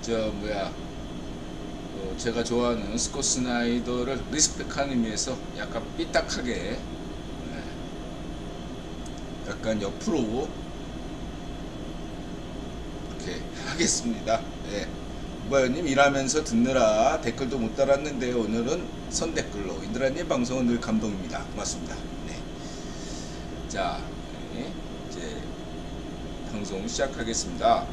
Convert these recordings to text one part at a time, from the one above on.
저 뭐야 제가 좋아하는 스콧 스나이더를 리스펙하는 의미에서 약간 삐딱하게 약간 옆으로 이렇게 하겠습니다. 이바연님 일하면서 듣느라 댓글도 못 달았는데 오늘은 선댓글로 인드라님 방송은 늘 감동입니다. 고맙습니다. 자, 이제 방송 시작하겠습니다.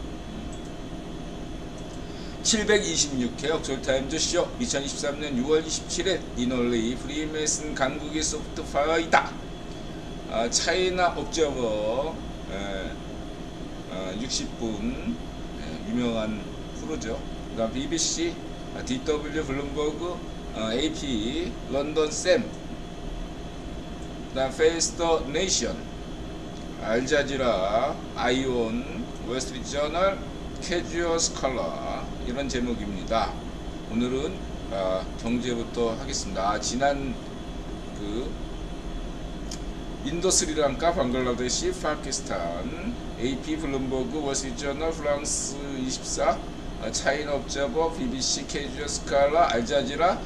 726회 억솔타임즈 쇼 2023년 6월 27일 이놀리 프리메슨 강국의 소프트파이다. 차이나 옵저버 60분 유명한 프로죠. 그다음 BBC, DW, 블룸버그, AP, 런던 샘, 그다음 페이스 더 네이션, 알자지라, 아이온, 월스트리트 저널, 캐주얼 스칼라 이런 제목입니다. 오늘은 경제부터 하겠습니다. 지난 인도, 스리랑카, 방글라데시, 파키스탄, AP, 블룸버그, 월스트리트 저널, 프랑스 24, 차이나 옵저버, BBC, 캐주얼 스칼라, 알자지라,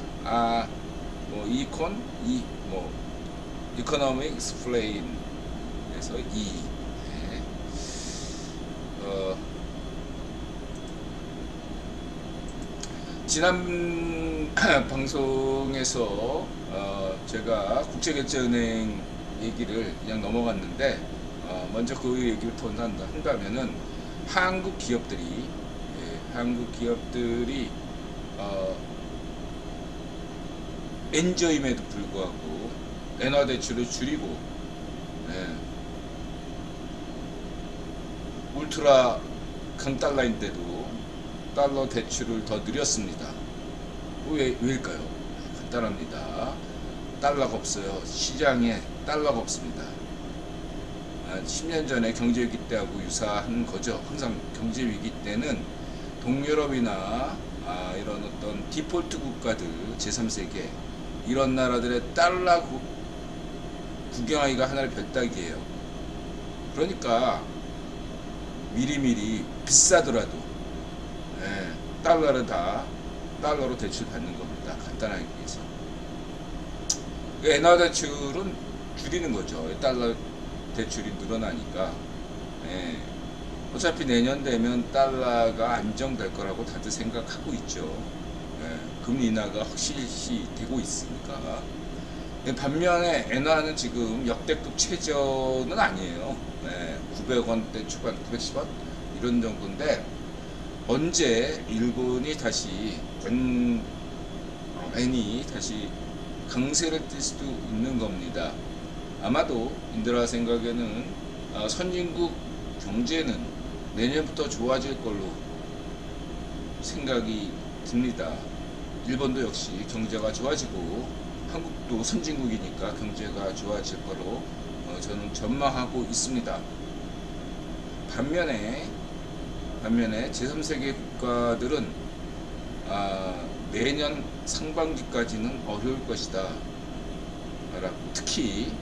이코노믹 익스플레인 에서 지난 방송에서 제가 국제결제은행 얘기를 그냥 넘어갔는데 먼저 그 얘기부터 한다면은 한국 기업들이 엔저임에도 불구하고 엔화 대출을 줄이고 울트라 강달러인데도 달러 대출을 더 늘렸습니다. 왜일까요? 간단합니다. 달러가 없어요. 시장에 달러가 없습니다. 10년 전에 경제위기 때하고 유사한 거죠. 항상 경제위기 때는 동유럽이나 이런 어떤 디폴트 국가들 제3세계 이런 나라들의 달러 구경하기가 하나의 별따기예요. 그러니까 미리미리 비싸더라도 달러로 대출 받는 겁니다. 간단하게 얘기해서 엔화 대출은 줄이는 거죠. 달러 대출이 늘어나니까 어차피 내년 되면 달러가 안정될 거라고 다들 생각하고 있죠. 금리 인하가 확실시 되고 있으니까. 반면에 엔화는 지금 역대급 최저는 아니에요. 900원대 초반, 910원 이런 정도인데 언제 일본이 다시 엔이 다시 강세를 띨 수도 있는 겁니다. 아마도 인드라 생각에는 선진국 경제는 내년부터 좋아질 걸로 생각이 듭니다. 일본도 역시 경제가 좋아지고 한국도 선진국이니까 경제가 좋아질 거로 저는 전망하고 있습니다. 반면에 제3세계 국가들은 내년 상반기까지는 어려울 것이다. 특히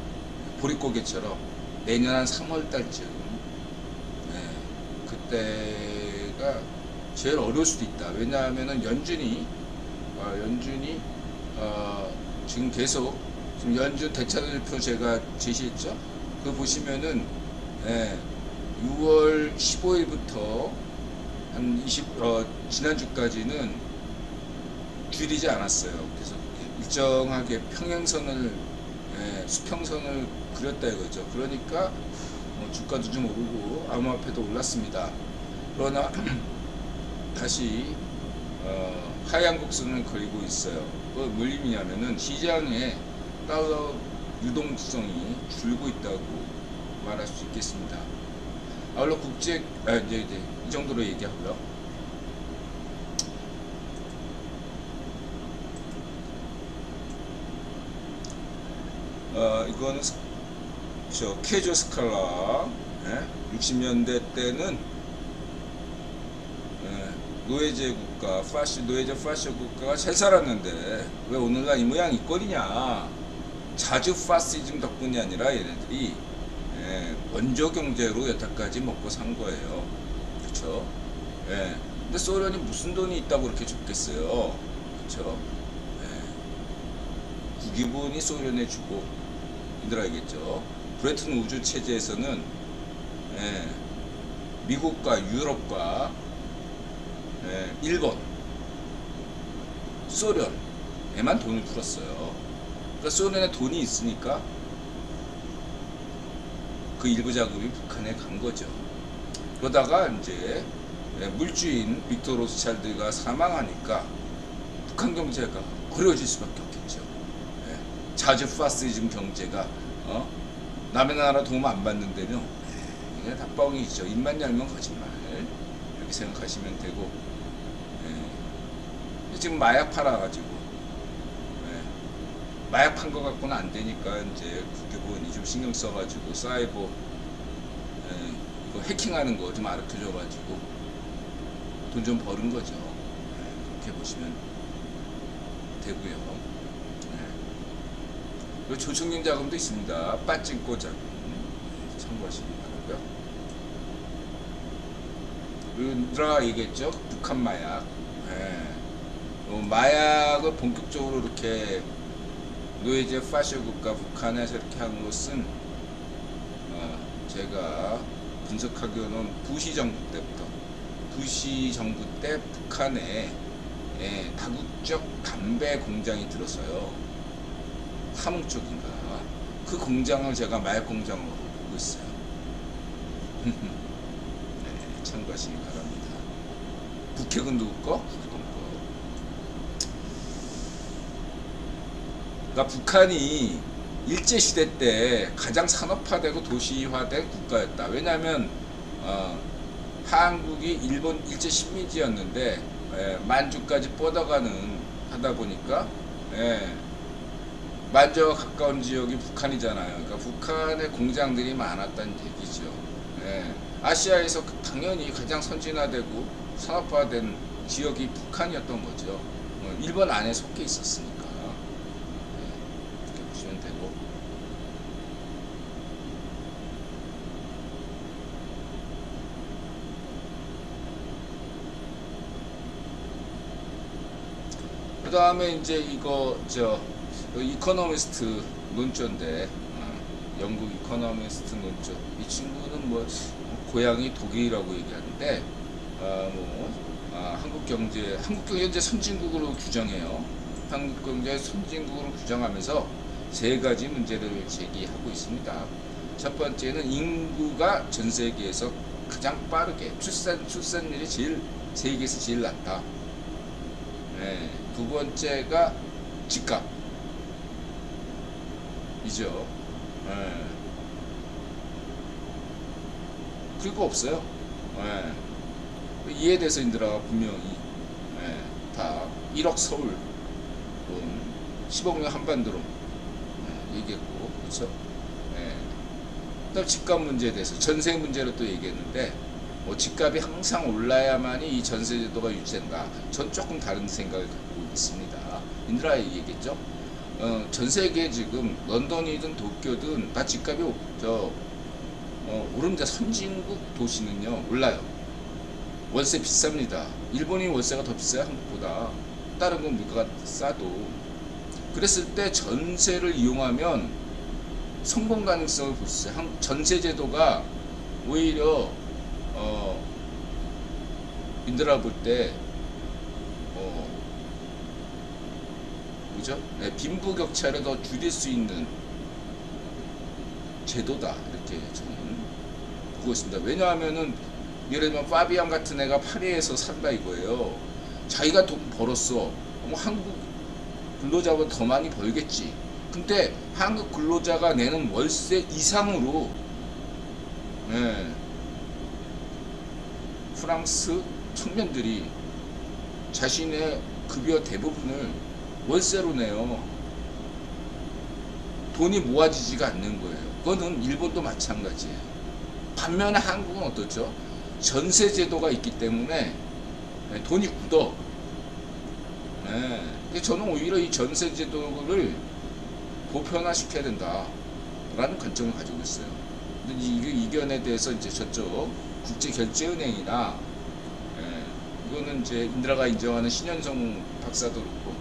보릿고개처럼 내년 한 3월달쯤 그때가 제일 어려울 수도 있다. 왜냐하면은 연준이 지금 계속 지금 연준 대차들표 제가 제시했죠. 그거 보시면은 6월 15일부터 한 지난주까지는 줄이지 않았어요. 그래서 일정하게 평행선을 수평선을 그렸다 이거죠. 그러니까 주가도 좀 오르고 암호화폐도 올랐습니다. 그러나 다시 하향 곡선을 그리고 있어요. 뭘 의미냐면은 시장에 달러 유동성이 줄고 있다고 말할 수 있겠습니다. 물론 이제 이 정도로 얘기하고요. 이거는 캐주얼 스칼라 60년대 때는 노예제 국가, 노예제 파시 국가가 잘 살았는데 왜 오늘날 이 모양 이 꼴이냐. 자주 파시즘 덕분이 아니라 얘네들이 원조 경제로 여태까지 먹고 산 거예요. 그렇죠? 근데 소련이 무슨 돈이 있다고 그렇게 줬겠어요. 그쵸? 국유분이 소련에 주고, 이들 알겠죠? 브레튼 우주 체제에서는 미국과 유럽과 일본, 소련에만 돈을 풀었어요. 그러니까 소련에 돈이 있으니까 그 일부 자금이 북한에 간 거죠. 그러다가 이제 물주인 빅터 로스차일드가 사망하니까 북한 경제가 어려워질 수밖에 없겠죠. 자주 파시즘 경제가 남의 나라 도움 안 받는데요. 이게 다 뻥이죠. 입만 열면 거짓말. 이렇게 생각하시면 되고. 지금 마약 팔아가지고 마약 판 거 갖고는 안 되니까 이제 국교부원이 좀 신경 써가지고 사이버 이거 해킹하는 거 좀 알려줘가지고 돈 좀 버는 거죠. 그렇게 보시면 되고요. 그리고 조청용 자금도 있습니다. 빠찡꼬 자금 참고하시기 바라고요. 그리고 누가 얘기했죠? 북한 마약. 마약을 본격적으로 이렇게 노예제 파쇼 국가 북한에서 이렇게 한 것은 제가 분석하기로는 부시 정부 때부터, 부시 정부 때 북한에 다국적 담배 공장이 들어서요. 함흥 쪽인가, 그 공장을 제가 마약 공장으로 보고 있어요. 참고하시기 바랍니다. 북핵은 누구 거? 그러니까 북한이 일제시대 때 가장 산업화되고 도시화된 국가였다. 왜냐하면 한국이 일본 일제 식민지였는데 만주까지 뻗어가는 하다 보니까 만주와 가까운 지역이 북한이잖아요. 그러니까 북한의 공장들이 많았다는 얘기죠. 아시아에서 당연히 가장 선진화되고 산업화된 지역이 북한이었던 거죠. 일본 안에 속해 있었으니까. 되고. 그 다음에 이제 이거 이코노미스트 논조인데 영국 이코노미스트 논조. 이 친구는 뭐 고향이 독일이라고 얘기하는데 한국 경제 이제 선진국으로 규정해요. 한국 경제 선진국으로 규정하면서 세 가지 문제를 제기하고 있습니다. 첫 번째는 인구가 전 세계에서 가장 빠르게 출산율이 세계에서 제일 낮다. 두 번째가 집값이죠. 그리고 없어요. 이에 대해서 인들아 분명히 다 1억 서울, 10억 명 한반도로 얘기했고, 그렇죠? 그다음 집값 문제에 대해서 전세 문제로 또 얘기했는데 집값이 항상 올라야만이 이 전세 제도가 유지된다. 전 조금 다른 생각을 갖고 있습니다. 인드라 얘기했죠. 전 세계 지금 런던이든 도쿄든 다 집값이 오릅니다. 선진국 도시는요 올라요. 월세 비쌉니다. 일본이 월세가 더 비싸요, 한국보다. 다른 건 물가가 싸도. 그랬을 때 전세를 이용하면 성공 가능성을 볼 수 있어요. 전세 제도가 오히려 인들아 볼 때 그죠? 빈부격차를 더 줄일 수 있는 제도다, 이렇게 저는 보고 있습니다. 왜냐하면은 예를 들면 파비안 같은 애가 파리에서 산다 이거예요. 자기가 돈 벌었어. 한국 근로자보다 더 많이 벌겠지. 근데 한국 근로자가 내는 월세 이상으로 프랑스 청년들이 자신의 급여 대부분을 월세로 내요. 돈이 모아지지가 않는 거예요. 그거는 일본도 마찬가지예요. 반면에 한국은 어떻죠? 전세 제도가 있기 때문에 돈이 굳어. 저는 오히려 이 전세 제도를 보편화시켜야 된다라는 관점을 가지고 있어요. 근데 이 의견에 대해서 이제 저쪽 국제결제은행이나 이거는 이제 인드라가 인정하는 신현성 박사도 그렇고,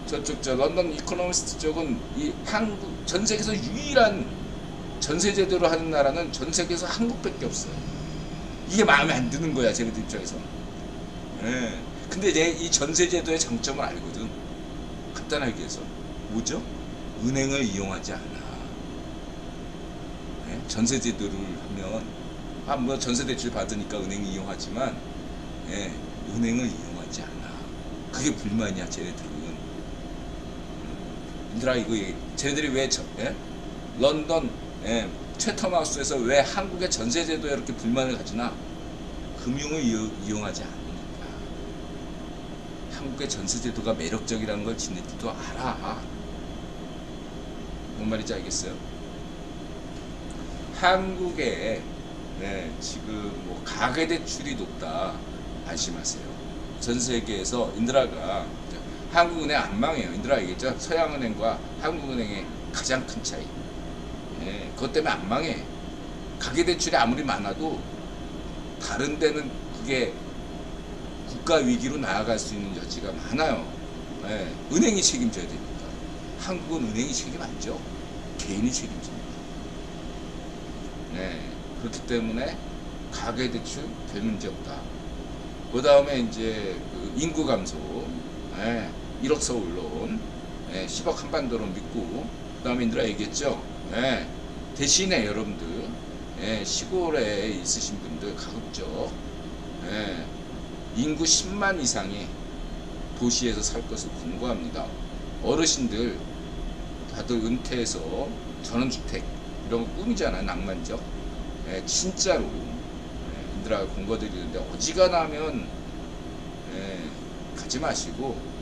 저쪽 저 런던 이코노미스트 쪽은 이 한국 전 세계에서 유일한 전세 제도로 하는 나라는 전 세계에서 한국밖에 없어요. 이게 마음에 안 드는 거야, 쟤네들 입장에서. 예. 근데 내 이 전세 제도의 장점을 알거든. 간단하게 얘기해서 뭐죠? 은행을 이용하지 않아. 예? 전세 제도를 하면 뭐 전세 대출 받으니까 은행 이용하지만, 예, 은행을 이용하지 않아. 그게 불만이야, 쟤네들은. 얘들아, 이거 쟤네들이 왜 예? 런던, 예, 채텀하우스에서 왜 한국의 전세 제도에 이렇게 불만을 가지나? 금융을 이용하지 않으니까. 한국의 전세 제도가 매력적이라는 걸 지네들도 알아. 뭔 말인지 알겠어요? 한국에, 네, 지금 뭐 가계대출이 높다, 안심하세요. 전 세계에서 인드라가 한국은행 안 망해요. 인드라 얘기했죠. 서양은행과 한국은행의 가장 큰 차이. 예, 그것 때문에 안 망해. 가계대출이 아무리 많아도 다른 데는 그게 국가 위기로 나아갈 수 있는 여지가 많아요. 예, 은행이 책임져야 됩니다. 한국은 은행이 책임 안 져. 개인이 책임집니다. 네, 그렇기 때문에 가계대출 별 문제 없다. 그 다음에 이제 그 인구 감소, 예, 1억 서울론, 예, 10억 한반도론 믿고, 그 다음에 인드라 얘기했죠. 예, 대신에 여러분들, 예, 시골에 있으신 분들 가급적, 예, 인구 10만 이상이 도시에서 살 것을 권고합니다. 어르신들 다들 은퇴해서 전원주택 이런 거 꿈이잖아요. 낭만적. 예, 진짜로, 예, 인드라가 권고드리는데 어지간하면, 예, 가지 마시고,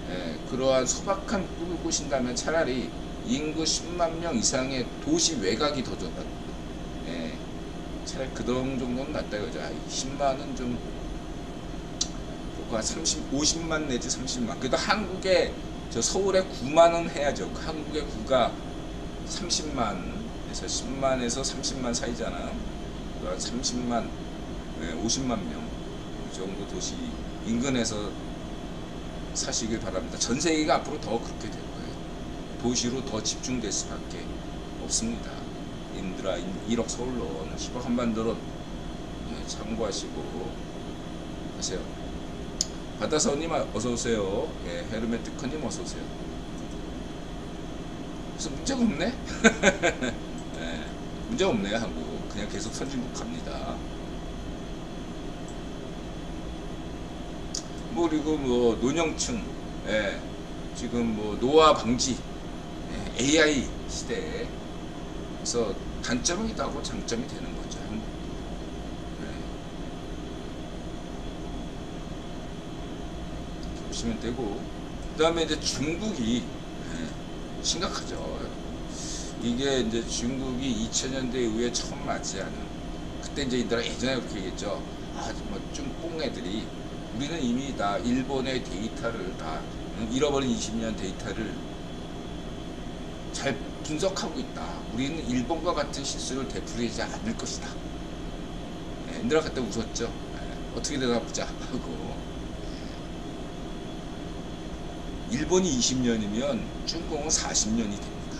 예, 그러한 소박한 꿈을 꾸신다면 차라리 인구 10만 명 이상의 도시 외곽이 더 좋다. 예, 차라리 그 정도는 낫다 이거죠. 10만은 좀 50만 내지 30만. 그래도 한국에 저 서울에 9만은 해야죠. 한국의 구가 30만에서 10만에서 30만 사이잖아요. 30만, 50만 명 이 정도 도시 인근에서 사시길 바랍니다. 전 세계가 앞으로 더 그렇게 될 거예요. 도시로 더 집중될 수밖에 없습니다. 인드라 1억 서울론, 10억 한반도론, 예, 참고하시고 하세요. 바다사원님 어서오세요. 예, 헤르메티커님 어서오세요. 그래서 문제가 없네? 예, 문제가 없네요. 한국 그냥 계속 선진국 갑니다. 뭐 그리고 뭐 노년층, 예, 지금 뭐 노화 방지, 예, AI 시대에 그래서 단점이 있다고 장점이 되는 거죠. 보시면 되고, 그 다음에 이제 중국이, 예, 심각하죠. 이게 이제 중국이 2000년대 이후에 처음 맞이하는, 그때 이제 인드라 예전에 그렇게 얘기했죠. 아, 뭐 쭝뽕 애들이 우리는 이미 다 일본의 데이터를 다 잃어버린 20년 데이터를 잘 분석하고 있다. 우리는 일본과 같은 실수를 되풀이하지 않을 것이다. 예, 인드라 그때 웃었죠. 예, 어떻게 되나 보자 하고. 일본이 20년이면 중공은 40년이 됩니다.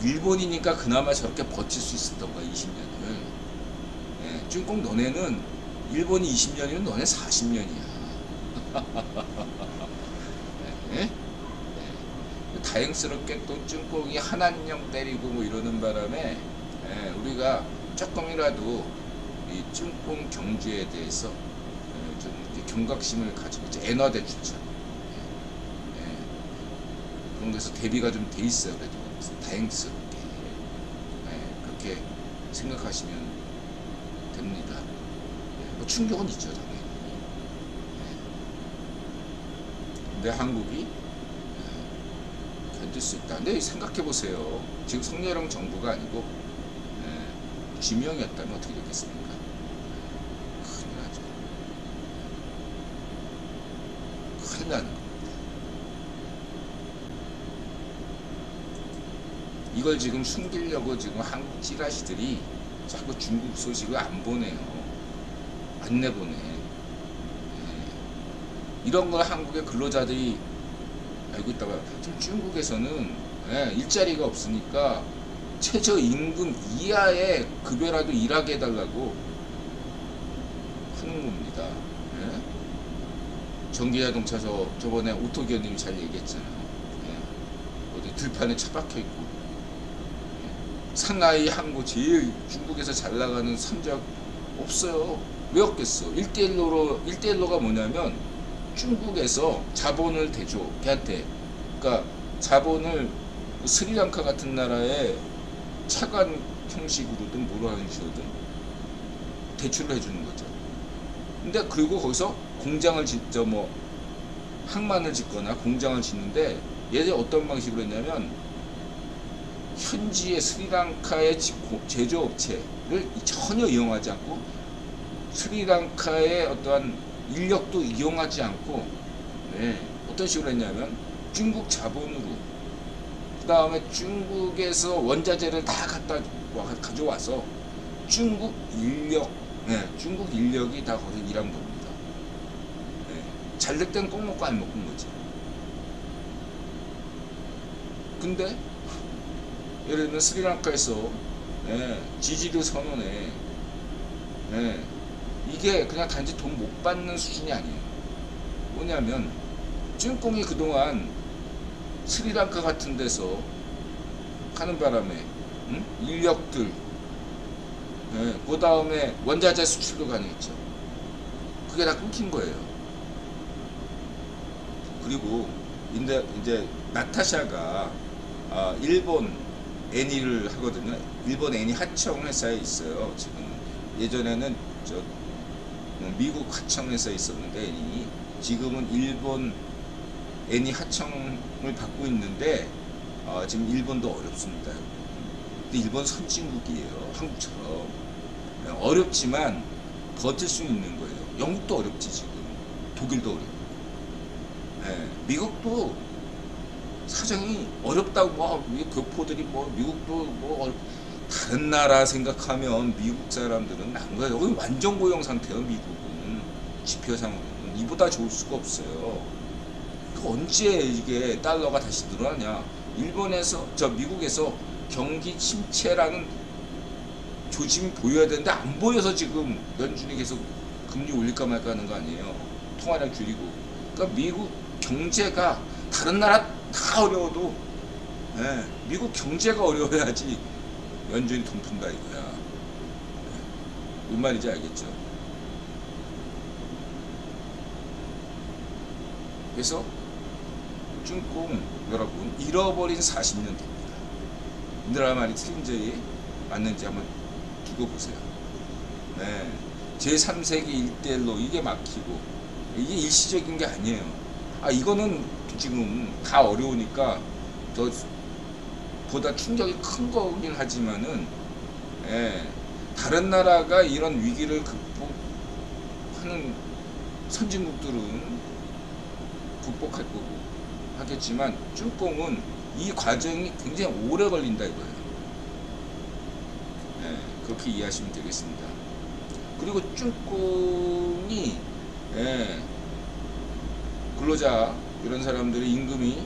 일본이니까 그나마 저렇게 버틸 수 있었던 거야, 20년을. 예, 중공 너네는 일본이 20년이면 너네 40년이야. 예? 예? 다행스럽게 또 중공이 한한령 때리고 뭐 이러는 바람에, 예, 우리가 조금이라도 이 중공 경주에 대해서 좀 경각심을 가지고 엔화 대출처, 예, 그런 데서 대비가 좀 돼 있어요. 그래도 다행스럽게, 예, 그렇게 생각하시면 됩니다. 예, 뭐 충격은 있죠, 당연히. 예. 근데 한국이, 예, 견딜 수 있다. 근데 생각해 보세요. 지금 성렬형 정부가 아니고, 예, 쥐명이었다면 어떻게 됐겠습니까? 큰일 나는 겁니다. 이걸 지금 숨기려고 지금 한국 찌라시들이 자꾸 중국 소식을 안 보내요. 안 내보내. 이런 걸 한국의 근로자들이 알고 있다고요. 지금 중국에서는 일자리가 없으니까 최저임금 이하의 급여라도 일하게 해달라고 하는 겁니다. 전기자동차서 저번에 오토기어님이 잘 얘기했잖아요. 어디 들판에 처박혀 있고, 상하이 항구 제일 중국에서 잘 나가는 선적 없어요. 왜 없겠어? 1대1로가 뭐냐면 중국에서 자본을 대줘 걔한테. 그러니까 자본을 스리랑카 같은 나라에 차관 형식으로든 뭐로 하는 식으로든 대출을 해주는 거죠. 근데 그리고 거기서 공장을 짓죠. 뭐 항만을 짓거나 공장을 짓는데 얘들이 어떤 방식으로 했냐면 현지의 스리랑카의 제조업체를 전혀 이용하지 않고 스리랑카의 어떠한 인력도 이용하지 않고 어떤 식으로 했냐면 중국 자본으로 그 다음에 중국에서 원자재를 다 가져와서 중국 인력이 다 거기서 일한 겁니다. 잘 될 때는 꼭 먹고 안 먹은 거지. 근데 예를 들면 스리랑카에서 지지를 선언해. 이게 그냥 단지 돈 못 받는 수준이 아니에요. 뭐냐면 쭈꾸미 그동안 스리랑카 같은 데서 하는 바람에 인력들 그 다음에 원자재 수출도 가능했죠. 그게 다 끊긴 거예요. 그리고 이제 나타샤가 일본 애니를 하거든요. 일본 애니 하청 회사에 있어요. 지금 예전에는 미국 하청 회사에 있었는데 애니 지금은 일본 애니 하청을 받고 있는데 지금 일본도 어렵습니다. 근데 일본 선진국이에요. 한국처럼 어렵지만 버틸 수 있는 거예요. 영국도 어렵지 지금. 독일도 어렵고. 미국도 사정이 어렵다고 뭐 교포들이 뭐 미국도 뭐 다른 나라 생각하면 미국 사람들은 난 거예요. 여기 완전 고용 상태예요. 미국은 지표상으로는 이보다 좋을 수가 없어요. 언제 이게 달러가 다시 늘어나냐? 미국에서 경기 침체라는 조짐이 보여야 되는데 안 보여서 지금 연준이 계속 금리 올릴까 말까 하는 거 아니에요. 통화량 줄이고. 그러니까 미국 경제가 다른 나라 다 어려워도 미국 경제가 어려워야지 연준이 돈 푼다 이거야. 뭔 말인지 알겠죠? 그래서 중국 여러분 잃어버린 40년 됩니다. 이 나라 말이 틀린지 맞는지 한번 두고 보세요. 제3세기 1대1로 이게 막히고 이게 일시적인 게 아니에요. 이거는 지금 다 어려우니까 보다 충격이 큰 거긴 하지만은 다른 나라가 이런 위기를 극복하는 선진국들은 극복할 거고 하겠지만 쭈뽕은 이 과정이 굉장히 오래 걸린다 이거예요. 그렇게 이해하시면 되겠습니다. 그리고 쭈뽕이 근로자 이런 사람들의 임금이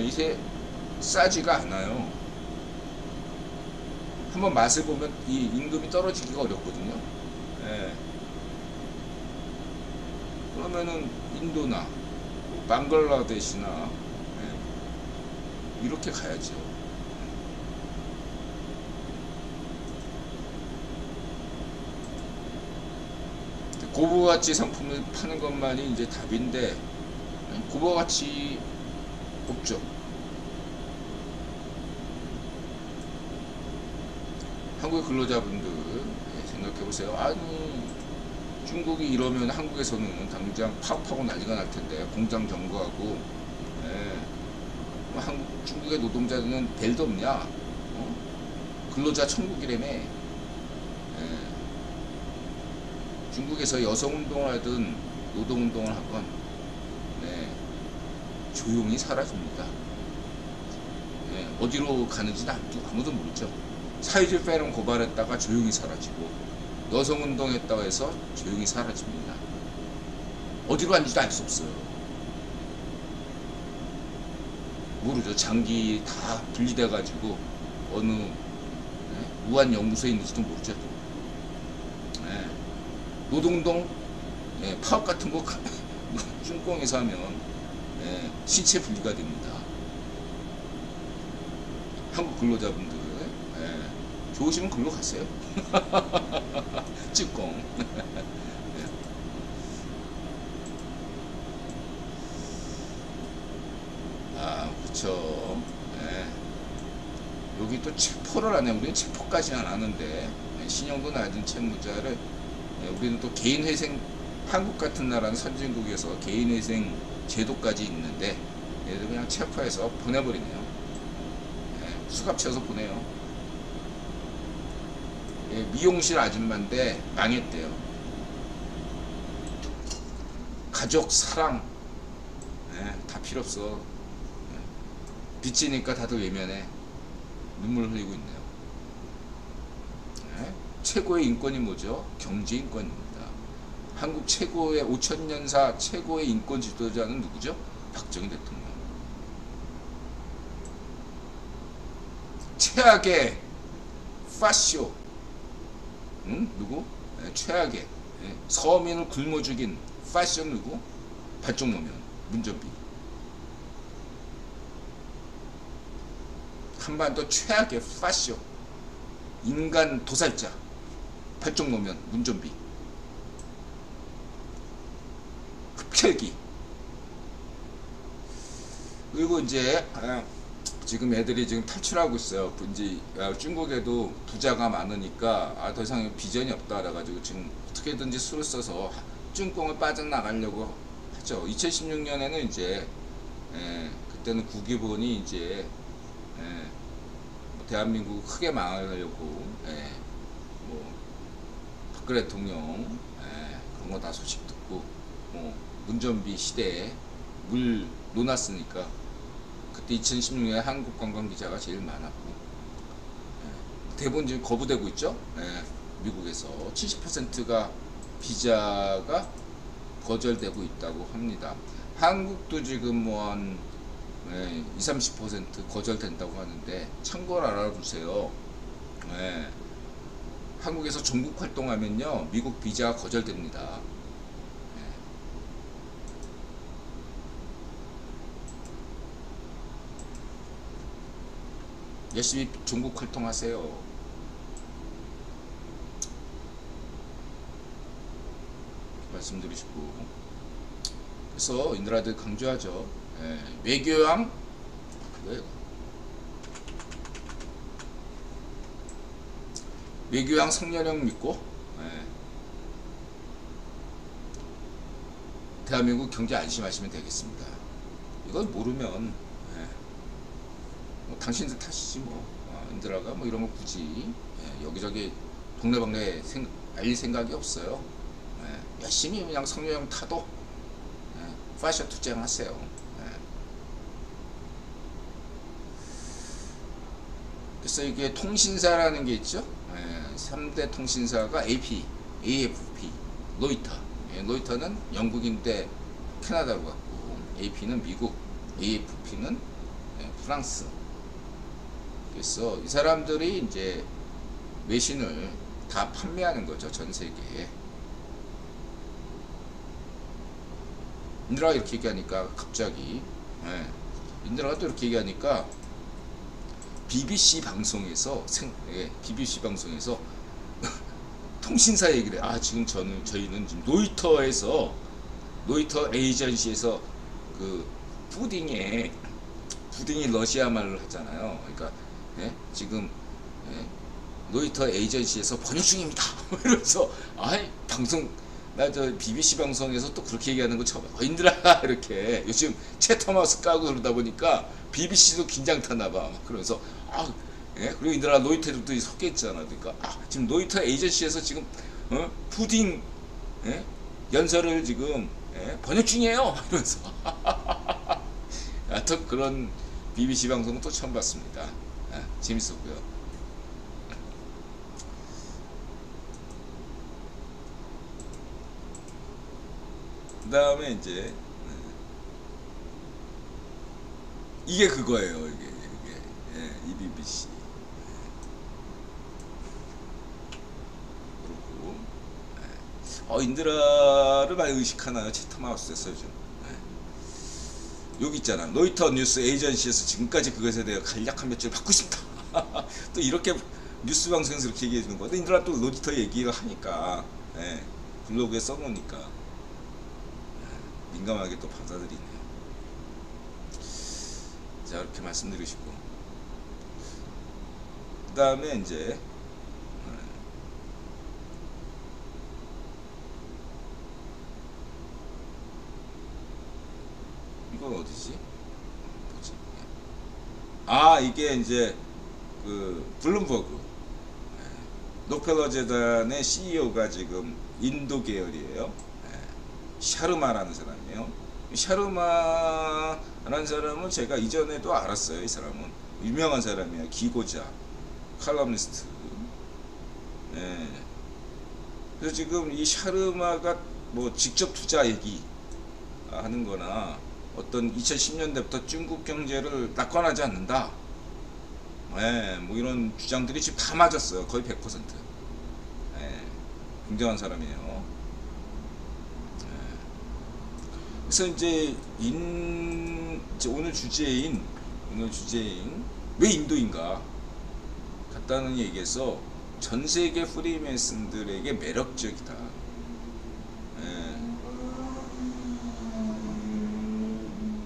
이제 싸지가 않아요. 한번 맛을 보면 이 임금이 떨어지기가 어렵거든요. 그러면은 인도나 방글라데시나 이렇게 가야죠. 고부가치 상품을 파는 것만이 이제 답인데 고부가치 없죠. 한국의 근로자분들 생각해보세요. 아니 중국이 이러면 한국에서는 당장 파업하고 난리가 날 텐데 공장 점거하고 중국의 노동자들은 벨도 없냐? 근로자 천국이라며. 중국에서 여성운동을 하든 노동운동을 하건 조용히 사라집니다. 어디로 가는지는 아무도 모르죠. 사회주의 패런 고발했다가 조용히 사라지고 여성운동 했다고 해서 조용히 사라집니다. 어디로 갔는지도 알 수 없어요. 모르죠. 장기 다 분리돼 가지고 어느 우한 연구소에 있는지도 모르죠. 노동동 파업 같은 거 중공에서 하면 신체 분리가 됩니다. 한국 근로자분들 좋으시면 글로 가세요. 찌꽁. 아, 그쵸. 여기 또 체포를 안 해. 우리는 체포까지는 안 하는데, 신용도 낮은 채무자를, 우리는 또 개인회생, 한국 같은 나라는 선진국에서 개인회생 제도까지 있는데, 얘들 그냥 체포해서 보내버리네요. 수갑채워서 보내요. 미용실 아줌마인데 망했대요. 가족, 사랑, 다 필요 없어. 빚지니까 다들 외면해. 눈물 흘리고 있네요. 최고의 인권이 뭐죠? 경제인권입니다. 한국 최고의 5000년사 최고의 인권 지도자는 누구죠? 박정희 대통령. 최악의 파쇼, 누구? 최악의 서민을 굶어 죽인 파쇼 누구? 발정노면 문전비. 한반도 최악의 파쇼, 인간 도살자 발정노면 문전비. 흡혈귀. 그리고 이제 지금 애들이 지금 탈출하고 있어요. 이제 중국에도 부자가 많으니까 더 이상 비전이 없다 그래가지고 지금 어떻게든지 수를 써서 중공을 빠져나가려고 하죠. 2016년에는 이제 그때는 국기본이 이제 대한민국 크게 망하려고 뭐 박근혜 대통령 그런 거 다 소식 듣고 문전비 시대에 물 놓았으니까 그때 2016년에 한국 관광 비자가 제일 많았고 대부분 지금 거부되고 있죠. 미국에서 70%가 비자가 거절되고 있다고 합니다. 한국도 지금 뭐 한 20-30% 거절된다고 하는데 참고로 알아두세요. 한국에서 전국 활동하면요 미국 비자 거절됩니다. 열심히 전국 활동하세요. 말씀드리시고 그래서 인드라들 강조하죠. 외교양 외교양 성렬형 믿고 대한민국 경제 안심하시면 되겠습니다. 이걸 모르면 뭐 당신들 탓이지 뭐. 인드라가 뭐 이런 거 굳이 여기저기 동네방네 알릴 생각이 없어요. 열심히 그냥 성렬형 타도 파쇼 투쟁하세요. 그래서 이게 통신사라는 게 있죠. 3대 통신사가 AP, AFP, 로이터. 로이터는 영국인데 캐나다로 갔고, AP는 미국, AFP는 프랑스. 그래서 이 사람들이 이제 외신을 다 판매하는 거죠, 전 세계에. 인드라가 이렇게 얘기하니까 갑자기 인드라가 또 이렇게 얘기하니까 BBC 방송에서 BBC 방송에서 통신사 얘기를 지금 저희는 지금 노이터 에이전시에서 그 푸딩이 러시아 말로 하잖아요. 그러니까 지금 노이터 에이전시에서 번역 중입니다. 이러면서 방송 나 저 BBC 방송에서 또 그렇게 얘기하는 거 처음 인드라 이렇게 요즘 채터마우스 까고 그러다 보니까 BBC도 긴장 타나 봐. 그러면서 그리고 인드라 노이터도 섞여 있잖아. 그러니까 지금 노이터 에이전시에서 지금 푸딩 연설을 지금 번역 중이에요. 이러면서 또 그런 BBC 방송은 또 처음 봤습니다. 재밌었고요. 그 다음에 이제 이게 그거예요. 이게 예, EBBC. 그리고 인드라를 많이 의식하나요? 채텀하우스에서 요즘. 여기 있잖아. 로이터 뉴스 에이전시에서 지금까지 그것에 대해 간략한 몇 줄 받고 싶다. 또 이렇게 뉴스 방송에서 이렇게 얘기해 주는 거야. 인드라 또 로이터 얘기를 하니까 블로그에 써놓으니까 민감하게 또 받아들이네요. 자, 이렇게 말씀드리고 싶고, 그 다음에 이제 이건 어디지? 뭐지? 이게 이제 그 블룸버그 록펠러 재단의 CEO가 지금 인도 계열이에요. 샤르마라는 사람이에요. 샤르마라는 사람은 제가 이전에도 알았어요. 이 사람은 유명한 사람이야. 기고자, 칼럼니스트. 그래서 지금 이 샤르마가 뭐 직접 투자 얘기 하는 거나 어떤 2010년대부터 중국 경제를 낙관하지 않는다, 뭐 이런 주장들이 지금 다 맞았어요. 거의 100%. 굉장한 사람이에요. 그래서 이제 오늘 주제인 왜 인도인가 같다는 얘기에서 전 세계 프리메이슨들에게 매력적이다.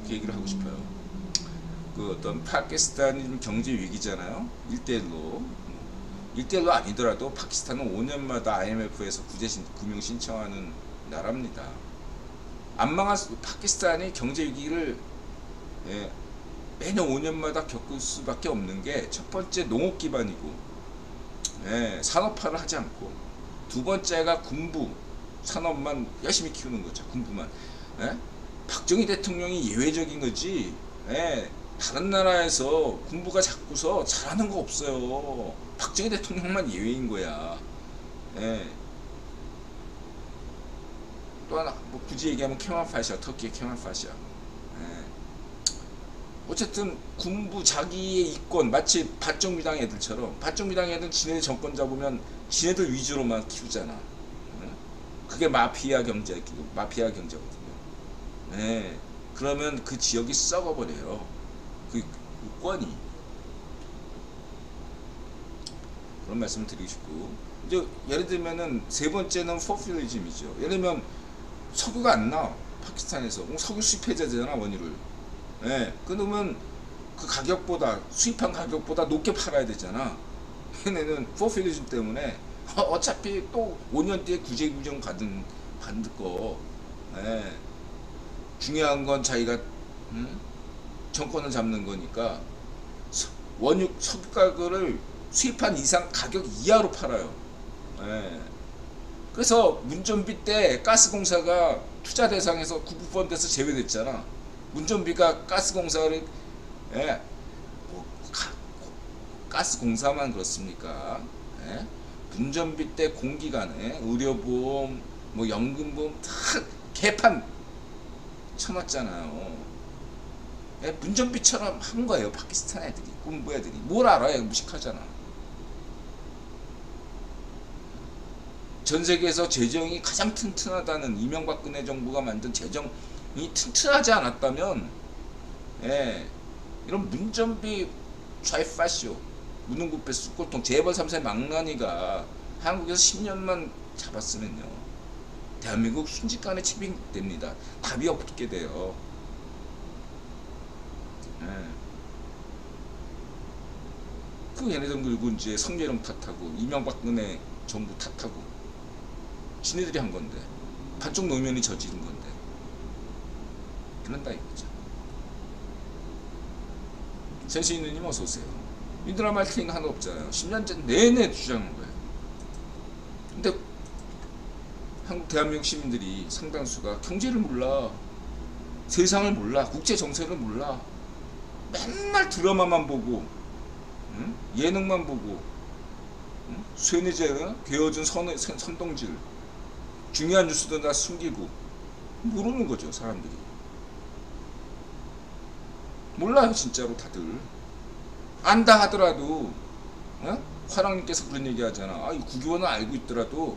그 얘기를 하고 싶어요. 그 어떤 파키스탄이 경제 위기잖아요. 1대1로 아니더라도 파키스탄은 5년마다 IMF에서 구제 금융 신청하는 나라입니다. 안 망한 파키스탄이 경제 위기를 매년 5년마다 겪을 수밖에 없는 게, 첫 번째 농업 기반이고 산업화를 하지 않고, 두 번째가 군부 산업만 열심히 키우는 거죠. 군부만. 박정희 대통령이 예외적인 거지. 다른 나라에서 군부가 자꾸서 잘하는 거 없어요. 박정희 대통령만 예외인 거야. 또 하나 뭐 굳이 얘기하면 케말 파샤, 터키의 케말 파샤. 어쨌든 군부 자기의 이권, 마치 밭정미당 애들처럼, 밭정미당 애들 지네들 정권 잡으면 지네들 위주로만 키우잖아. 그게 마피아 경제거든요. 그러면 그 지역이 썩어버려요. 그 권이. 그런 말씀을 드리고 싶고, 이제 예를 들면은 세 번째는 포퓰리즘이죠. 예를 들면 석유가 안 나와, 파키스탄에서. 석유 수입해자잖아, 원유를. 그러면 그 가격보다, 수입한 가격보다 높게 팔아야 되잖아. 얘네는 포퓰리즘 때문에 어차피 또 5년 뒤에 구제 규정 받을 거. 중요한 건 자기가 정권을 잡는 거니까 석유 가격을 수입한 이상 가격 이하로 팔아요. 그래서 문전비 때 가스공사가 투자 대상에서 구분펀드에서 제외됐잖아. 문전비가 가스공사를 가스공사만 그렇습니까? 문전비 때 공기관에 의료보험, 뭐 연금보험 다 개판 쳐놨잖아요. 문전비처럼 한 거예요. 파키스탄 애들이, 군부 애들이. 뭘 알아요? 무식하잖아. 전 세계에서 재정이 가장 튼튼하다는 이명박근혜 정부가 만든 재정이 튼튼하지 않았다면, 이런 문전비 좌이파쇼, 무능부패 쑥골통 재벌 3세 망나니가 한국에서 10년만 잡았으면요, 대한민국 순식간에 침입됩니다. 답이 없게 돼요. 그 얘네들 그리고 이제 성계령 탓하고 이명박근혜 정부 탓하고 지네들이 한 건데, 반쪽 노면이 저지른 건데, 그런다 이거죠. 센시인누님 어서오세요. 인드라 마케팅 하나 없잖아요. 10년째 내내 주장한 거예요. 근데 한국 대한민국 시민들이 상당수가 경제를 몰라, 세상을 몰라, 국제 정세를 몰라. 맨날 드라마만 보고, 예능만 보고, 쇠뇌제 괴어준 선동질, 중요한 뉴스도 다 숨기고, 모르는 거죠. 사람들이 몰라요. 진짜로 다들 안다 하더라도 화랑님께서 그런 얘기 하잖아. 이 국유원은 알고 있더라도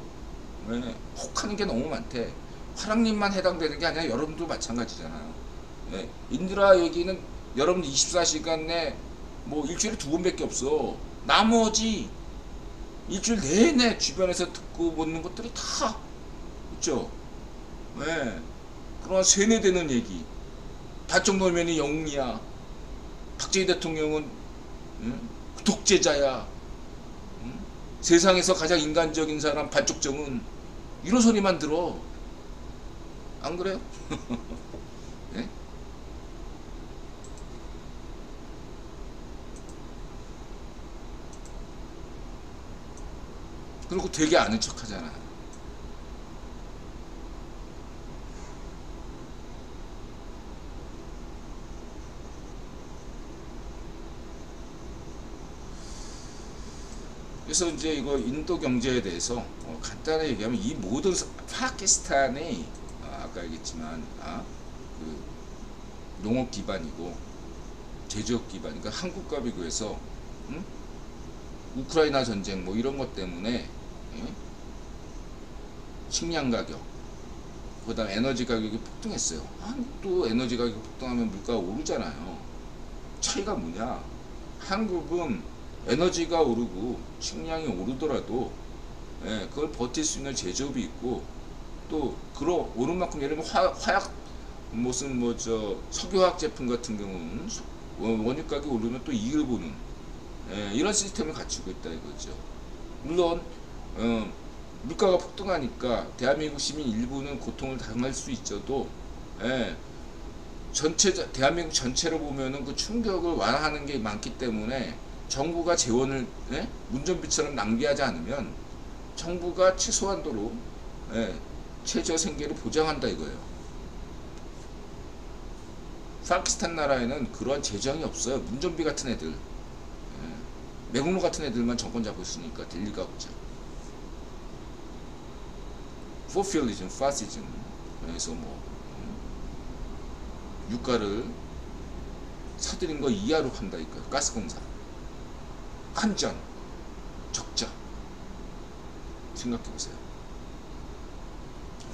혹하는 게 너무 많대. 화랑님만 해당되는 게 아니라 여러분도 마찬가지잖아요. 인드라 얘기는 여러분 24시간 내 뭐 일주일에 2번밖에 없어. 나머지 일주일 내내 주변에서 듣고 보는 것들이 다 있죠. 그러나 세뇌되는 얘기. 발정 놀면이 영웅이야. 박정희 대통령은 독재자야. 세상에서 가장 인간적인 사람 발족정은 이런 소리만 들어. 안 그래요? 네? 그리고 되게 아는 척 하잖아. 그래서 이제 이거 인도 경제에 대해서 간단하게 얘기하면 이 모든 파키스탄의 아까 얘기했지만 그 농업 기반이고 제조업 기반, 그러니까 한국과 비교해서 우크라이나 전쟁 뭐 이런 것 때문에 식량 가격, 그다음 에너지 가격이 폭등했어요. 한국도 에너지 가격이 폭등하면 물가가 오르잖아요. 차이가 뭐냐? 한국은 에너지가 오르고 식량이 오르더라도 그걸 버틸 수 있는 제조업이 있고, 또 그런 오른 만큼 예를 들면 화약 무슨 뭐 저 석유화학 제품 같은 경우는 원유 가격이 오르면 또 이익을 보는 이런 시스템을 갖추고 있다 이거죠. 물론 물가가 폭등하니까 대한민국 시민 일부는 고통을 당할 수 있어도 대한민국 전체로 보면은 그 충격을 완화하는 게 많기 때문에 정부가 재원을 운전비처럼 낭비하지 않으면 정부가 최소한도로 최저 생계를 보장한다 이거예요. 파키스탄 나라에는 그러한 재정이 없어요. 운전비 같은 애들, 매국노 같은 애들만 정권 잡고 있으니까 될 리가 없죠. 포퓰리즘, 파시즘, 그래서 뭐 유가를 사들인 거 이하로 판다 이거예요. 가스공사, 환전, 적자. 생각해보세요.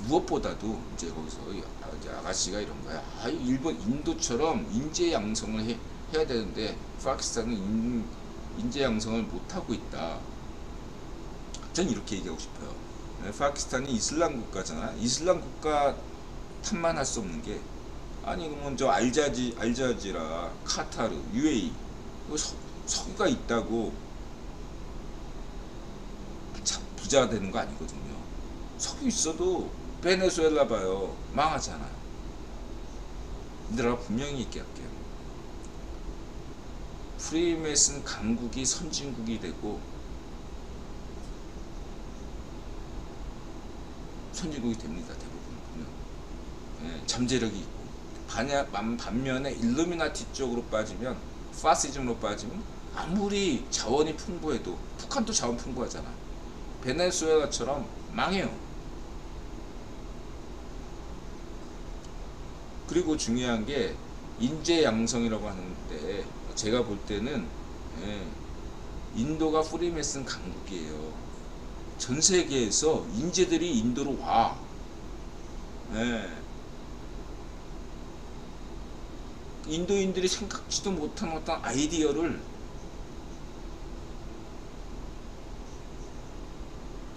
무엇보다도 이제 거기서 아가씨가 이런 거야. 일본, 인도처럼 인재 양성을 해야 되는데 파키스탄은 인재 양성을 못하고 있다. 전 이렇게 얘기하고 싶어요. 파키스탄이 이슬람 국가잖아. 이슬람 국가 탓만 할 수 없는 게, 아니 그러면 저 알자지라, 카타르, UAE 석유가 있다고 부자 되는 거 아니거든요. 석유 있어도 베네수엘라 봐요. 망하잖아요. 내가 분명히 얘기할게요. 프리메이슨 강국이 선진국이 되고 선진국이 됩니다. 대부분 보면 잠재력이 있고, 반면에 일루미나티 쪽으로 빠지면, 파시즘으로 빠지면 아무리 자원이 풍부해도, 북한도 자원 풍부하잖아. 베네수엘라처럼 망해요. 그리고 중요한 게 인재 양성이라고 하는데, 제가 볼 때는 인도가 프리메이슨 강국이에요. 전 세계에서 인재들이 인도로 와. 인도인들이 생각지도 못한 어떤 아이디어를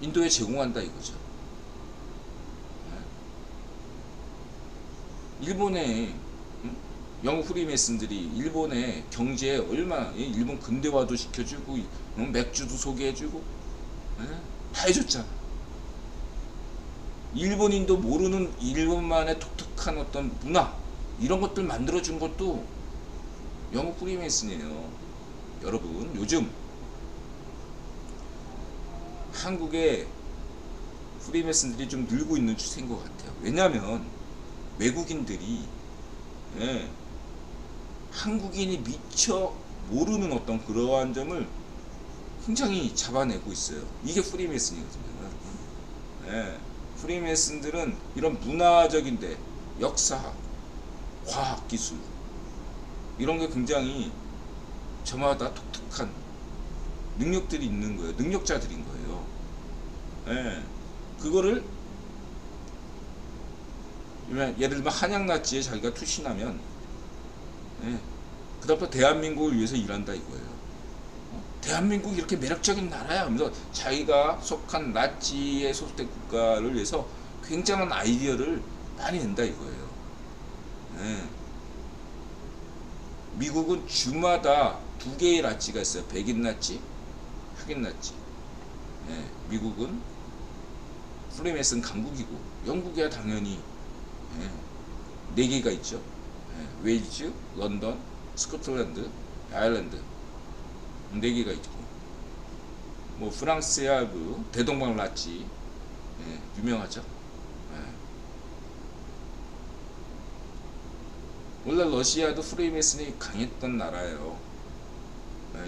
인도에 제공한다 이거죠. 일본의 영국 프리메이슨들이 일본의 경제에 얼마나, 일본 근대화도 시켜주고 맥주도 소개해주고 다 해줬잖아. 일본인도 모르는 일본만의 독특한 어떤 문화, 이런 것들 만들어준 것도 영국 프리메이슨이에요. 여러분, 요즘 한국의 프리메이슨들이 좀 늘고 있는 추세인 것 같아요. 왜냐하면 외국인들이 한국인이 미처 모르는 어떤 그러한 점을 굉장히 잡아내고 있어요. 이게 프리메이슨이거든요. 프리메이슨들은 이런 문화적인데 역사, 과학, 기술 이런 게 굉장히 저마다 독특한 능력들이 있는 거예요. 능력자들인 거예요. 예. 그거를 예를 들면 한양나치에 자기가 투신하면 예. 그다음부터 대한민국을 위해서 일한다 이거예요. 대한민국이 이렇게 매력적인 나라야 하면서 자기가 속한 나치에 소속된 국가를 위해서 굉장한 아이디어를 많이 낸다 이거예요. 예. 미국은 주마다 두 개의 나치가 있어요. 백인 나치, 흑인 나치. 예. 미국은 프리메이슨 강국이고 영국이야 당연히 예. 네 개가 있죠. 예. 웨일즈, 런던, 스코틀랜드, 아일랜드 네 개가 있고 뭐 프랑스야 그 대동방 나치 예. 유명하죠. 예. 원래 러시아도 프리메이슨이 강했던 나라예요.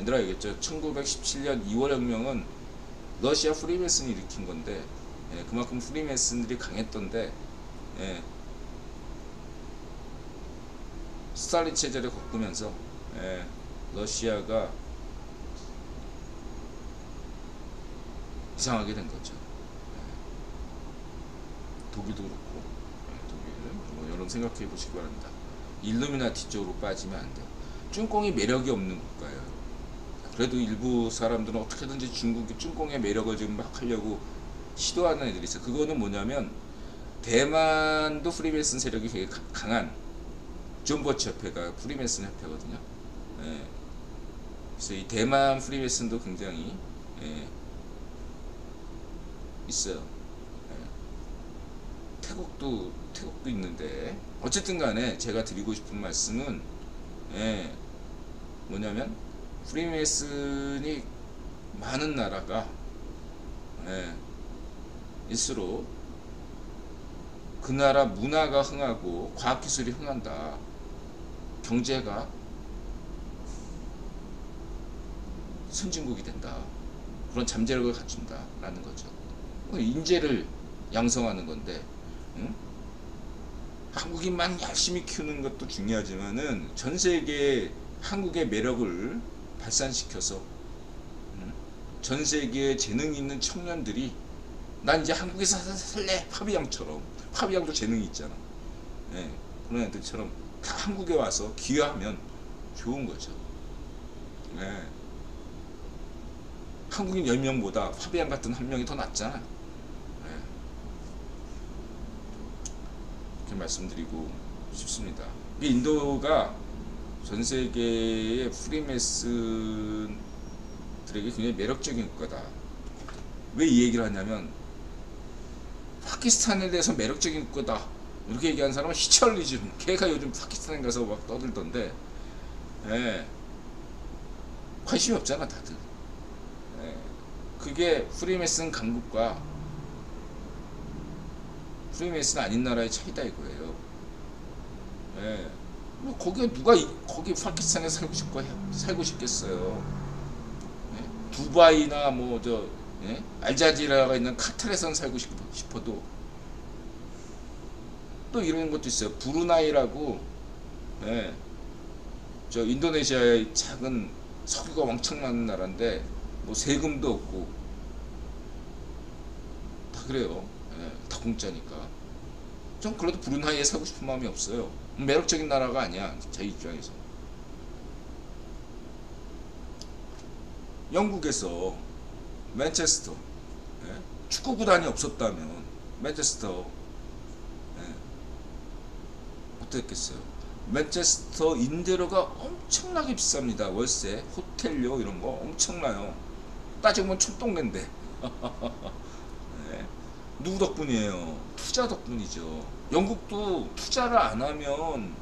얘들아 알겠죠? 1917년 2월 혁명은 러시아 프리메이슨이 일으킨 건데 예, 그만큼 프리메이슨들이 강했던데 예, 스탈린 체제를 겪으면서 예, 러시아가 이상하게 된 거죠. 예, 독일도 그렇고 예, 독일 뭐 여러분 생각해 보시기 바랍니다. 일루미나티 쪽으로 빠지면 안 돼요. 쭝공이 매력이 없는 국가예요. 그래도 일부 사람들은 어떻게든지 쭝공의 매력을 지금 막 하려고 시도하는 애들이 있어요. 그거는 뭐냐면 대만도 프리메이슨 세력이 되게 강한 존 버치 협회가 프리메이슨 협회거든요. 예. 그래서 이 대만 프리메이슨도 굉장히 예, 있어요. 예. 태국도 있는데 어쨌든 간에 제가 드리고 싶은 말씀은 예, 뭐냐면 프리메이슨이 많은 나라가 예, 일수록 그 나라 문화가 흥하고 과학기술이 흥한다. 경제가 선진국이 된다. 그런 잠재력을 갖춘다 라는 거죠. 인재를 양성하는 건데 응? 한국인만 열심히 키우는 것도 중요하지만은 전 세계에 한국의 매력을 발산시켜서 응? 전 세계에 재능이 있는 청년들이 난 이제 한국에서 살래 파비앙처럼 파비앙도 재능이 있잖아. 예, 그런 애들처럼 다 한국에 와서 기여하면 좋은 거죠. 예. 한국인 10명보다 파비앙 같은 한 명이 더 낫잖아. 예. 이렇게 말씀드리고 싶습니다. 인도가 전 세계의 프리메이슨들에게 굉장히 매력적인 국가다. 왜 이 얘기를 하냐면 파키스탄에 대해서 매력적인 국가다 이렇게 얘기하는 사람은 히철리즘 걔가 요즘 파키스탄에 가서 막 떠들던데 예, 관심이 없잖아 다들. 예, 그게 프리메이슨 강국과 프리메이슨 아닌 나라의 차이다 이거예요. 예, 뭐 거기에 누가 거기 파키스탄에 살고 싶겠어요. 예? 두바이나 뭐 예? 알자지라가 있는 카타르에선 살고 싶어도 또 이런 것도 있어요. 브루나이라고 예, 저 인도네시아의 작은 석유가 왕창 많은 나라인데 뭐 세금도 없고 다 그래요. 예, 다 공짜니까. 전 그래도 브루나이에 살고 싶은 마음이 없어요. 매력적인 나라가 아니야 제 입장에서. 영국에서 맨체스터 예? 축구 구단이 없었다면 맨체스터 예, 어땠겠어요. 맨체스터 임대료가 엄청나게 비쌉니다. 월세, 호텔료 이런 거 엄청나요. 따지면 촌동네인데 예? 누구 덕분이에요? 투자 덕분이죠. 영국도 투자를 안 하면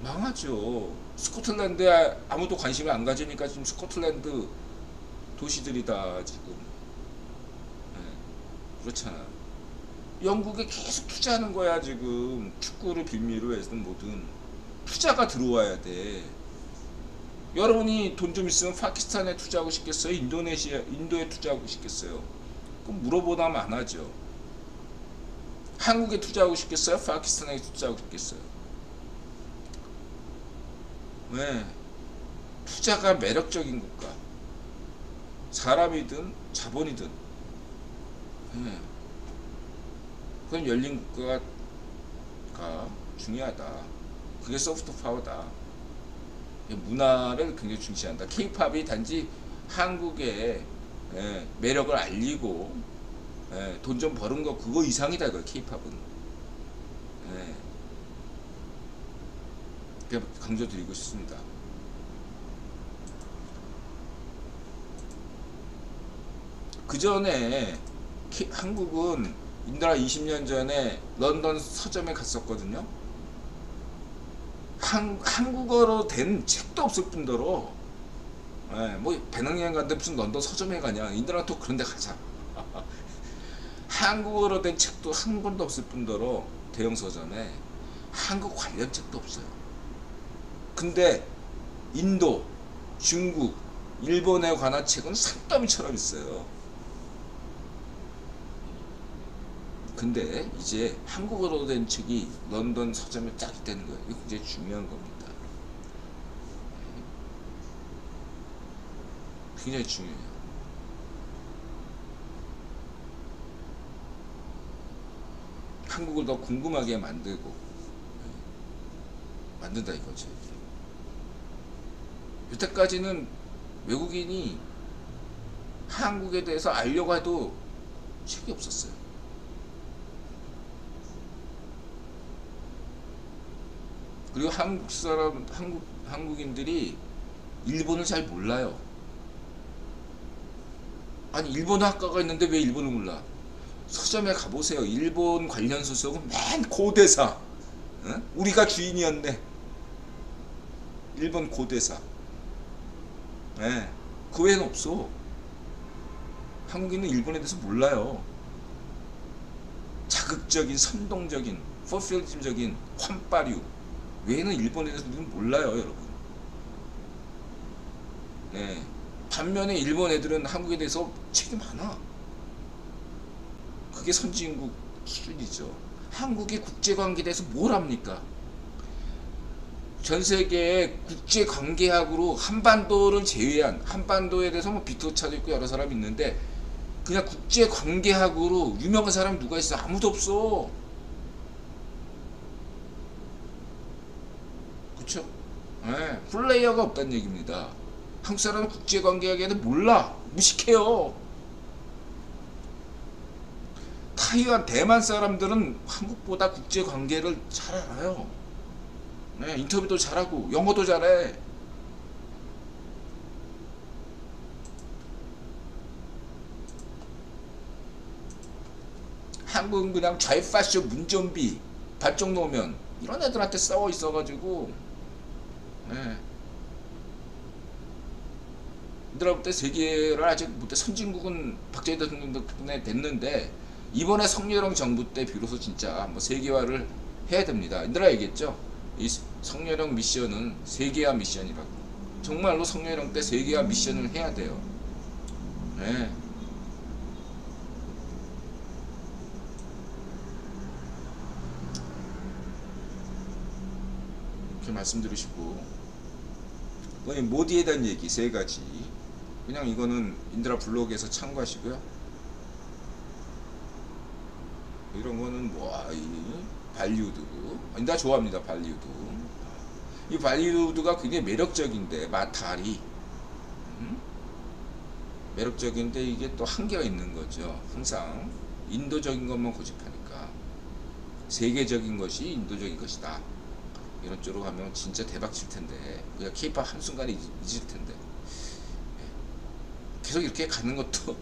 망하죠. 스코틀랜드에 아무도 관심을 안 가지니까 지금 스코틀랜드 도시들이다 지금. 네, 그렇잖아. 영국에 계속 투자하는 거야 지금. 축구를 빌미로 해서든 뭐든 투자가 들어와야 돼. 여러분이 돈 좀 있으면 파키스탄에 투자하고 싶겠어요? 인도에 투자하고 싶겠어요? 그럼 물어보다면 안 하죠. 한국에 투자하고 싶겠어요? 파키스탄에 투자하고 싶겠어요? 왜? 투자가 매력적인 국가, 사람이든 자본이든, 네. 그건 열린 국가가 중요하다. 그게 소프트 파워다. 문화를 굉장히 중시한다. K-팝이 단지 한국의 매력을 알리고 돈 좀 버는 거 그거 이상이다. 이거 K-팝은 강조드리고 싶습니다. 그 전에 한국은 인도라 20년 전에 런던 서점에 갔었거든요. 한국어로 된 책도 없을 뿐더러 뭐 배낭여행 갔는데 무슨 런던 서점에 가냐. 인도라 또 그런 데 가자. 한국어로 된 책도 한 권도 없을 뿐더러 대형 서점에 한국 관련 책도 없어요. 근데 인도, 중국, 일본에 관한 책은 산더미처럼 있어요. 근데 이제 한국어로 된 책이 런던 서점에 딱 있다는 거예요. 이게 굉장히 중요한 겁니다. 굉장히 중요해요. 한국을 더 궁금하게 만든다 이거죠. 여태까지는 외국인이 한국에 대해서 알려고 해도 책이 없었어요. 그리고 한국인들이 일본을 잘 몰라요. 아니 일본어 학과가 있는데 왜 일본을 몰라? 서점에 가보세요. 일본 관련 소설은 맨 고대사. 응? 우리가 주인이었네. 일본 고대사. 그 외에는 없어. 한국인은 일본에 대해서 몰라요. 자극적인, 선동적인, 포퓰리즘적인 환빠류 외에는 일본에 대해서 우리는 몰라요, 여러분. 반면에 일본 애들은 한국에 대해서 책이 많아. 그게 선진국 수준이죠. 한국의 국제관계에 대해서 뭘 합니까? 전세계의 국제관계학으로 한반도를 제외한, 한반도에 대해서 뭐 비토차도 있고 여러 사람이 있는데 그냥 국제관계학으로 유명한 사람이 누가 있어? 아무도 없어. 그쵸? 플레이어가 없다는 얘기입니다. 한국 사람은 국제관계학에 대해 몰라. 무식해요. 타이완, 대만 사람들은 한국보다 국제관계를 잘 알아요. 인터뷰도 잘하고 영어도 잘해. 한국은 그냥 좌이파쇼 문전비 발정 놓으면 이런 애들한테 싸워 있어가지고 얘들아 볼 때 세계를 아직 못해. 선진국은 박정희 대통령 덕분에 됐는데 이번에 성렬영 정부 때 비로소 진짜 뭐 세계화를 해야 됩니다. 얘들아 얘기했죠. 이 성렬영 미션은 세계화 미션이라고. 정말로 성렬영 때 세계화 미션을 해야 돼요. 이렇게 말씀드리시고, 이건 모디에 대한 얘기 3가지. 그냥 이거는 인드라 블로그에서 참고하시고요. 이런 거는 발리우드. 나 좋아합니다. 발리우드. 이 발리우드가 굉장히 매력적인데, 마타리. 매력적인데 이게 또 한계가 있는 거죠. 항상 인도적인 것만 고집하니까. 세계적인 것이 인도적인 것이다. 이런 쪽으로 가면 진짜 대박 칠 텐데, 그냥 케이팝 한순간에 잊을 텐데. 계속 이렇게 가는 것도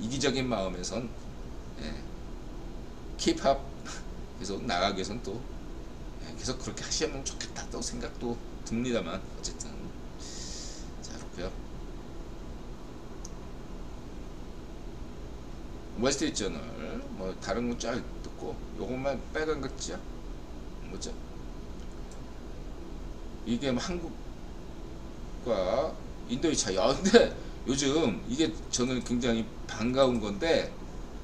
이기적인 마음에선 케이팝 계속 나가기 위해선 또 계속 그렇게 하시면 좋겠다 또 생각도 듭니다만, 어쨌든 자, 그렇고요. 월스트리트저널 뭐 다른 건 쫙 듣고 요것만 빨간 글자 뭐죠? 이게 한국과 인도의 차이. 근데 요즘 이게 저는 굉장히 반가운 건데,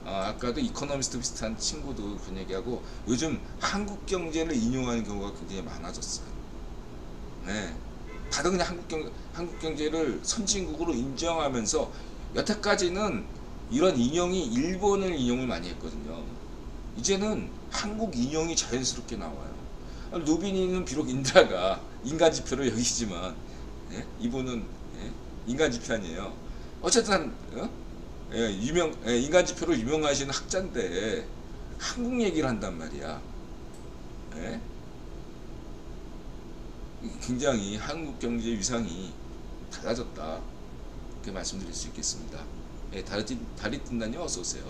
아까도 이코노미스트 비슷한 친구도 그런 얘기하고 요즘 한국 경제를 인용하는 경우가 굉장히 많아졌어요. 네. 다들 그냥 한국 경제를 선진국으로 인정하면서 여태까지는 이런 인용이 일본을 인용을 많이 했거든요. 이제는 한국 인용이 자연스럽게 나와요. 루비니는 비록 인드라가 인간지표를 여기지만 이분은 인간지표 아니에요. 어쨌든 인간지표로 유명하신 학자인데 한국 얘기를 한단 말이야. 굉장히 한국 경제 위상이 달라졌다, 이렇게 말씀드릴 수 있겠습니다. 다리 뜬다님 어서 오세요.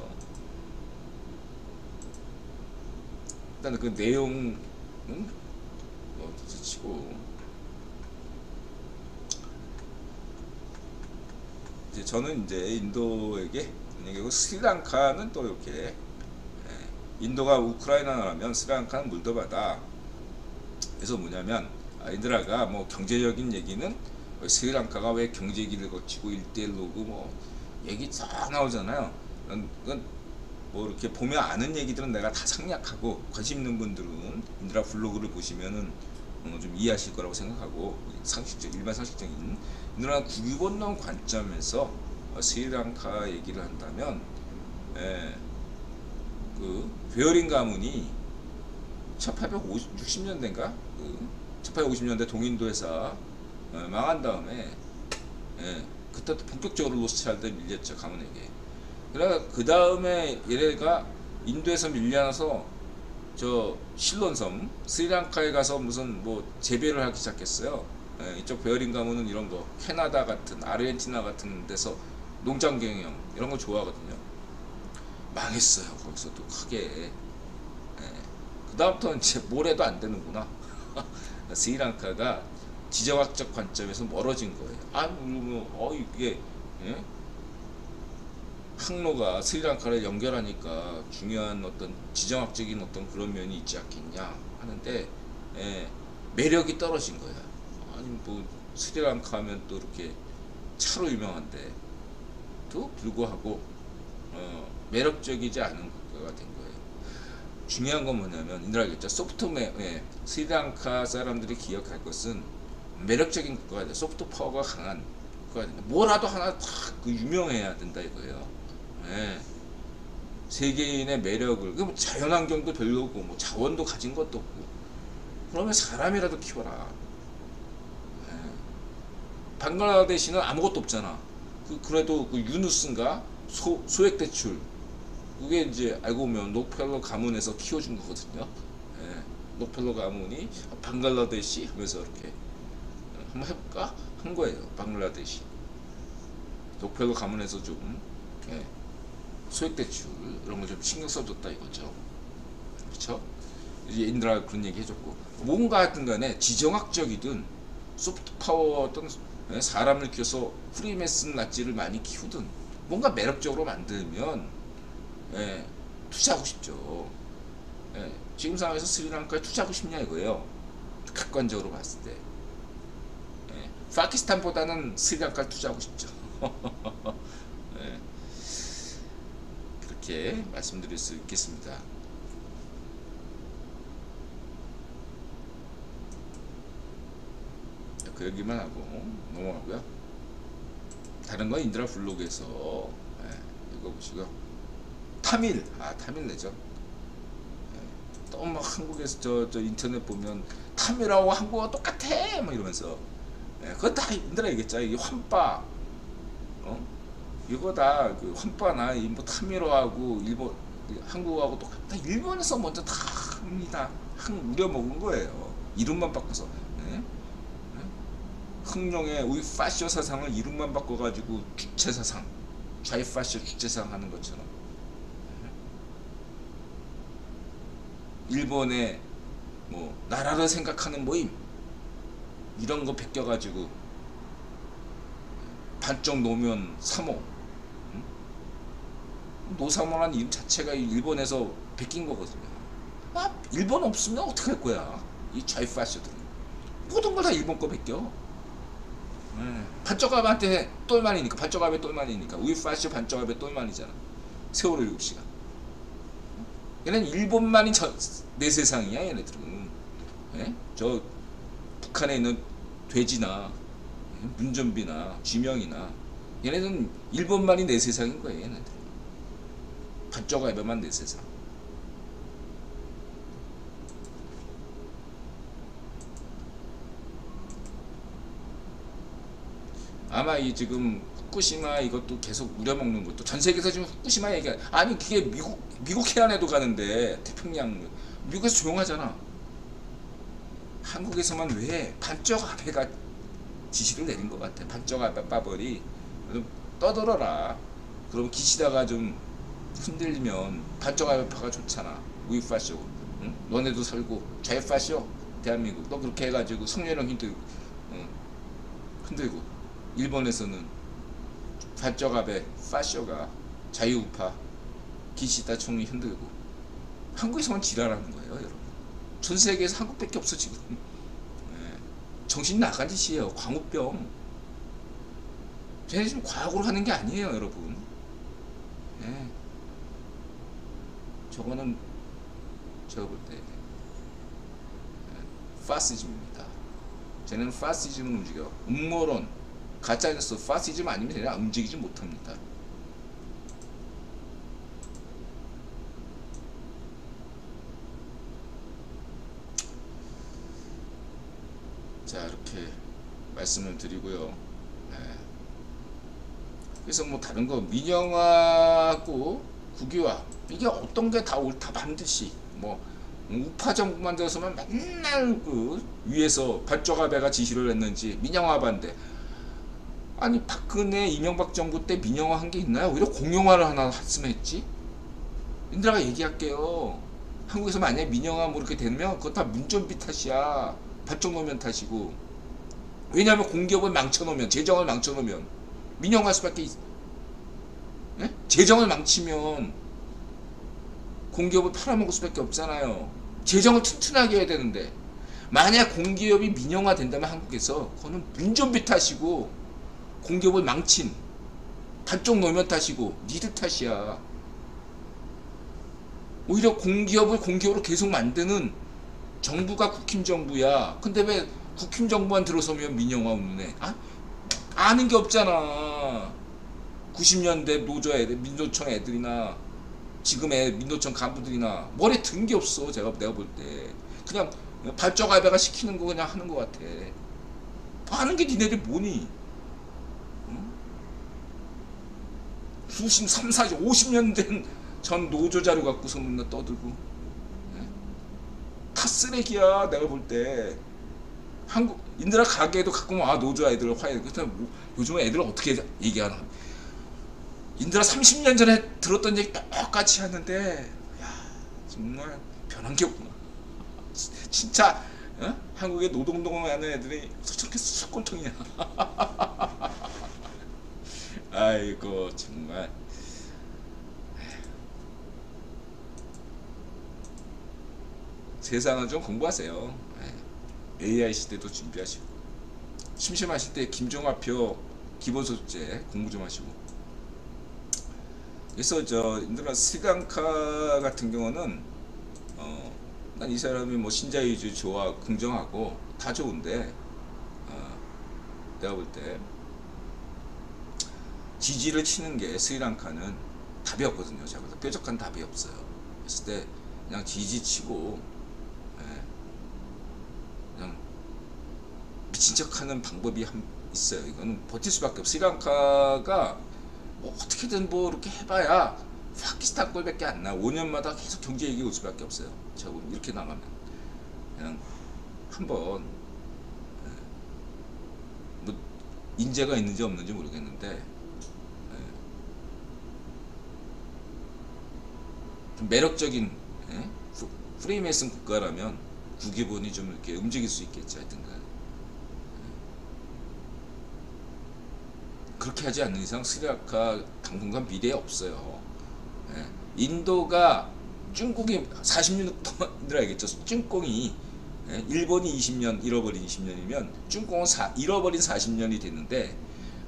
일단 그 내용은 치고 이제 저는 이제 인도에게 얘기하고 스리랑카는 또 이렇게 인도가 우크라이나라면 스리랑카는 몰도바다. 그래서 뭐냐면 인드라가 뭐 경제적인 얘기는 스리랑카가 왜 경제기를 거치고 1대1로고 뭐 얘기 쫙 나오잖아요. 그건 뭐 이렇게 보면 아는 얘기들은 내가 다 생략하고 관심 있는 분들은 인드라 블로그를 보시면은 좀 이해하실 거라고 생각하고 일반 상식적인 인드라 국유 건너 관점에서 스리랑카 얘기를 한다면 그 베어링 가문이 1860년대인가 1850년대 동인도 회사 망한 다음에 그때부터 본격적으로 로스차일드 밀렸죠, 가문에게. 그러니까 그 다음에 얘네가 인도에서 밀려나서 저 실론섬 스리랑카에 가서 무슨 뭐 재배를 하기 시작했어요. 이쪽 베어링 가문은 이런 거 캐나다 같은 아르헨티나 같은 데서 농장 경영 이런 거 좋아하거든요. 망했어요, 거기서도 크게. 그 다음부터는 이제 뭘 해도 안 되는구나. 스리랑카가 지정학적 관점에서 멀어진 거예요. 이게 항로가 스리랑카를 연결하니까 중요한 어떤 지정학적인 어떤 그런 면이 있지 않겠냐 하는데 매력이 떨어진 거야. 아니 뭐 스리랑카 하면 또 이렇게 차로 유명한데 또 불구하고 매력적이지 않은 국가가 된 거예요. 중요한 건 뭐냐면 인드라겠죠. 스리랑카 사람들이 기억할 것은 매력적인 국가가 돼. 소프트 파워가 강한 국가가 된다. 뭐라도 하나 딱 유명해야 된다 이거예요. 세계인의 매력을, 그럼 자연환경도 별로고 뭐 자원도 가진 것도 없고, 그러면 사람이라도 키워라. 방글라데시는 아무것도 없잖아. 그래도 그 유누스인가 소액 대출, 그게 이제 알고 보면 록펠러 가문에서 키워준 거거든요. 록펠러 가문이 방글라데시 하면서 이렇게 한번 해볼까 한 거예요. 방글라데시 록펠러 가문에서 좀 소액대출 이런 거 좀 신경 써줬다 이거죠. 그렇죠? 이제 인드라 그런 얘기 해줬고, 뭔가 하여튼 간에 지정학적이든 소프트파워 어떤 사람을 키워서 프리메슨 낫지를 많이 키우든 뭔가 매력적으로 만들면 투자하고 싶죠. 지금 상황에서 스리랑카에 투자하고 싶냐 이거예요. 객관적으로 봤을 때 파키스탄보다는 스리랑카에 투자하고 싶죠. 그렇게 말씀드릴 수 있겠습니다. 그 얘기만 하고 넘어가고요. 다른 건 인드라 블로그에서 읽어보시고요. 타밀 내죠. 또 막 한국에서 저 인터넷 보면 타밀하고 한국어 똑같아 막 이러면서 그거 다 인드라 얘기했죠. 이게 환빠 이거 다 그 환빠나 뭐 타밀어하고 일본 한국하고 똑같다. 일본에서 먼저 다 합니다. 우려먹은 거예요. 이름만 바꿔서. 흥룡의 우리 파쇼 사상을 이름만 바꿔가지고 주체 사상, 좌이파쇼 주체 사상 하는 것처럼 일본의 뭐 나라를 생각하는 모임 이런 거 베껴가지고 반쪽 노면 3호 노사모라는 이름 자체가 일본에서 베낀 거거든요. 일본 없으면 어떻게 할 거야? 이 좌이파쇼들은 모든 걸 다 일본 거 베껴. 반쪽압한테 똘만이니까, 반쪽압에 똘만이니까 우리 파쇼 반쪽압에 똘만이잖아. 세월호 7시간. 얘는 일본만이 내 세상이야 얘네들은. 예? 저 북한에 있는 돼지나 문전비나 쥐명이나 얘네는 일본만이 내 세상인 거예요. 얘네들 반쪽알배만 내 세상. 아마 이 지금 후쿠시마 이것도 계속 우려먹는 것도 전 세계에서 지금 후쿠시마 얘기 아니 그게 미국 해안에도 가는데 태평양 미국에서 조용하잖아. 한국에서만 왜 반쪽 아베가 지시를 내린 것 같아. 반쪽 아베 빠벌이 떠들어라. 그럼 기시다가 좀 흔들리면 반쪽 아베파가 좋잖아. 우리 파쇼, 응? 너네도 살고 좌익 파쇼 대한민국 너 그렇게 해가지고 성렬형 흔들고 일본에서는 반쪽 아베 파쇼가 자유우파 기시다 총리 흔들고 한국에서만 지랄하는 거예요, 여러분. 전 세계에서 한국밖에 없어 지금. 정신 나간 짓이에요. 광우병. 쟤네 지금 과학으로 하는 게 아니에요, 여러분. 저거는 제가 볼 때 파시즘입니다. 쟤는 파시즘을 움직여. 음모론, 가짜뉴스, 파시즘 아니면 쟤네 움직이지 못합니다. 자, 이렇게 말씀을 드리고요. 그래서 뭐 다른 거 민영화하고 국유화 이게 어떤 게 다 옳다 반드시 뭐 우파 정부 만들어서만 맨날 그 위에서 반쪽아배가 지시를 했는지 민영화 반대. 아니 박근혜 이명박 정부 때 민영화 한 게 있나요? 오히려 공영화를 하나 했으면 했지. 인들아가 얘기할게요. 한국에서 만약에 민영화 뭐 이렇게 되면 그거 다 문전비 탓이야. 반쪽 노면 탓이고. 왜냐하면 공기업을 망쳐놓으면 재정을 망쳐놓으면 민영화할 수밖에 재정을 망치면 공기업을 팔아먹을 수밖에 없잖아요. 재정을 튼튼하게 해야 되는데 만약 공기업이 민영화 된다면 한국에서 그거는 문전비 탓이고 공기업을 망친 반쪽 노면 탓이고 니들 탓이야. 오히려 공기업으로 계속 만드는 정부가 국힘정부야. 근데 왜 국힘정부만 들어서면 민영화 없네? 아는 게 없잖아. 90년대 노조 애들, 민노총 애들이나 지금의 민노총 간부들이나 머리에 든 게 없어. 내가 볼 때 그냥 발적 알바가 시키는 거 그냥 하는 것 같아. 아는 게 니네들 뭐니? 응? 수십 3, 40, 50년 된 전 노조 자료 갖고서 맨날 떠들고 다 쓰레기야. 내가 볼 때 한국 인들아 가게에도 가끔 노조 애들 화해. 뭐, 요즘 애들 어떻게 얘기하나? 인들아 30년 전에 들었던 얘기 똑같이 하는데 야 정말 변한 게 없구나. 진짜 한국의 노동동하는 애들이 저렇게 수건통이야. 아이고 정말. 세상은 좀 공부하세요. AI 시대도 준비하시고 심심하실 때 김종화표 기본소득제 공부 좀 하시고. 그래서 인도나 스리랑카 같은 경우는 난 이 사람이 뭐 신자유주의 좋아 긍정하고 다 좋은데 내가 볼 때 지지를 치는 게 스리랑카는 답이 없거든요. 제가 볼 때 뾰족한 답이 없어요. 그랬을 때 그냥 지지치고 그냥 미친 척하는 방법이 있어요. 이거는 버틸 수밖에 없어요. 스리랑카가 뭐 어떻게든 뭐 이렇게 해봐야 파키스탄 꼴밖에 안 나. 5년마다 계속 경제 얘기 올 수밖에 없어요. 자, 이렇게 나가면 그냥 한번 뭐 인재가 있는지 없는지 모르겠는데 좀 매력적인 프리메이슨 국가라면 국기본이 좀 이렇게 움직일 수 있겠죠. 하여튼간 그렇게 하지 않는 이상 스리랑카 당분간 미래에 없어요. 인도가 중국이 40년 동안 알겠죠. ጭን꽁이 일본이 20년 잃어버린 20년이면 ጭን꽁은 잃어버린 40년이 됐는데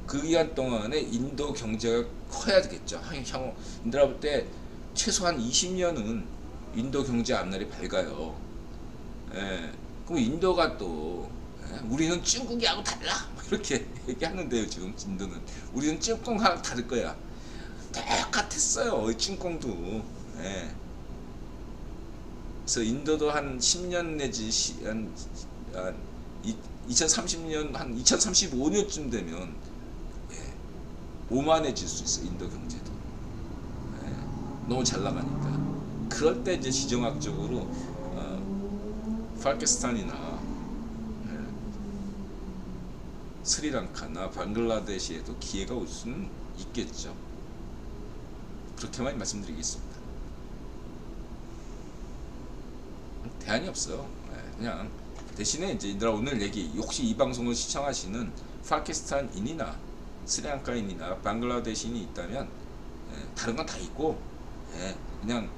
그 기간 동안에 인도 경제가 커야 되겠죠. 향후 인도라 볼 때 최소한 20년은 인도 경제 앞날이 밝아요. 예. 그럼 인도가 또 우리는 중국이하고 달라 뭐 이렇게 얘기하는데요. 지금 인도는 우리는 중국하고 다를 거야. 똑같았어요. 중국도. 예. 그래서 인도도 한 10년 내지 한 2030년 한 2035년쯤 되면 오만해질 수 있어. 인도 경제도. 예. 너무 잘 나가니까. 그럴 때 이제 지정학적으로 파키스탄이나 스리랑카나 방글라데시에도 기회가 올 수는 있겠죠. 그렇게만 말씀드리겠습니다. 대안이 없어요. 그냥 대신에 이제 인들아 오늘 얘기 혹시 이 방송을 시청하시는 파키스탄인이나 스리랑카인이나 방글라데시인이 있다면 다른 건 다 있고 그냥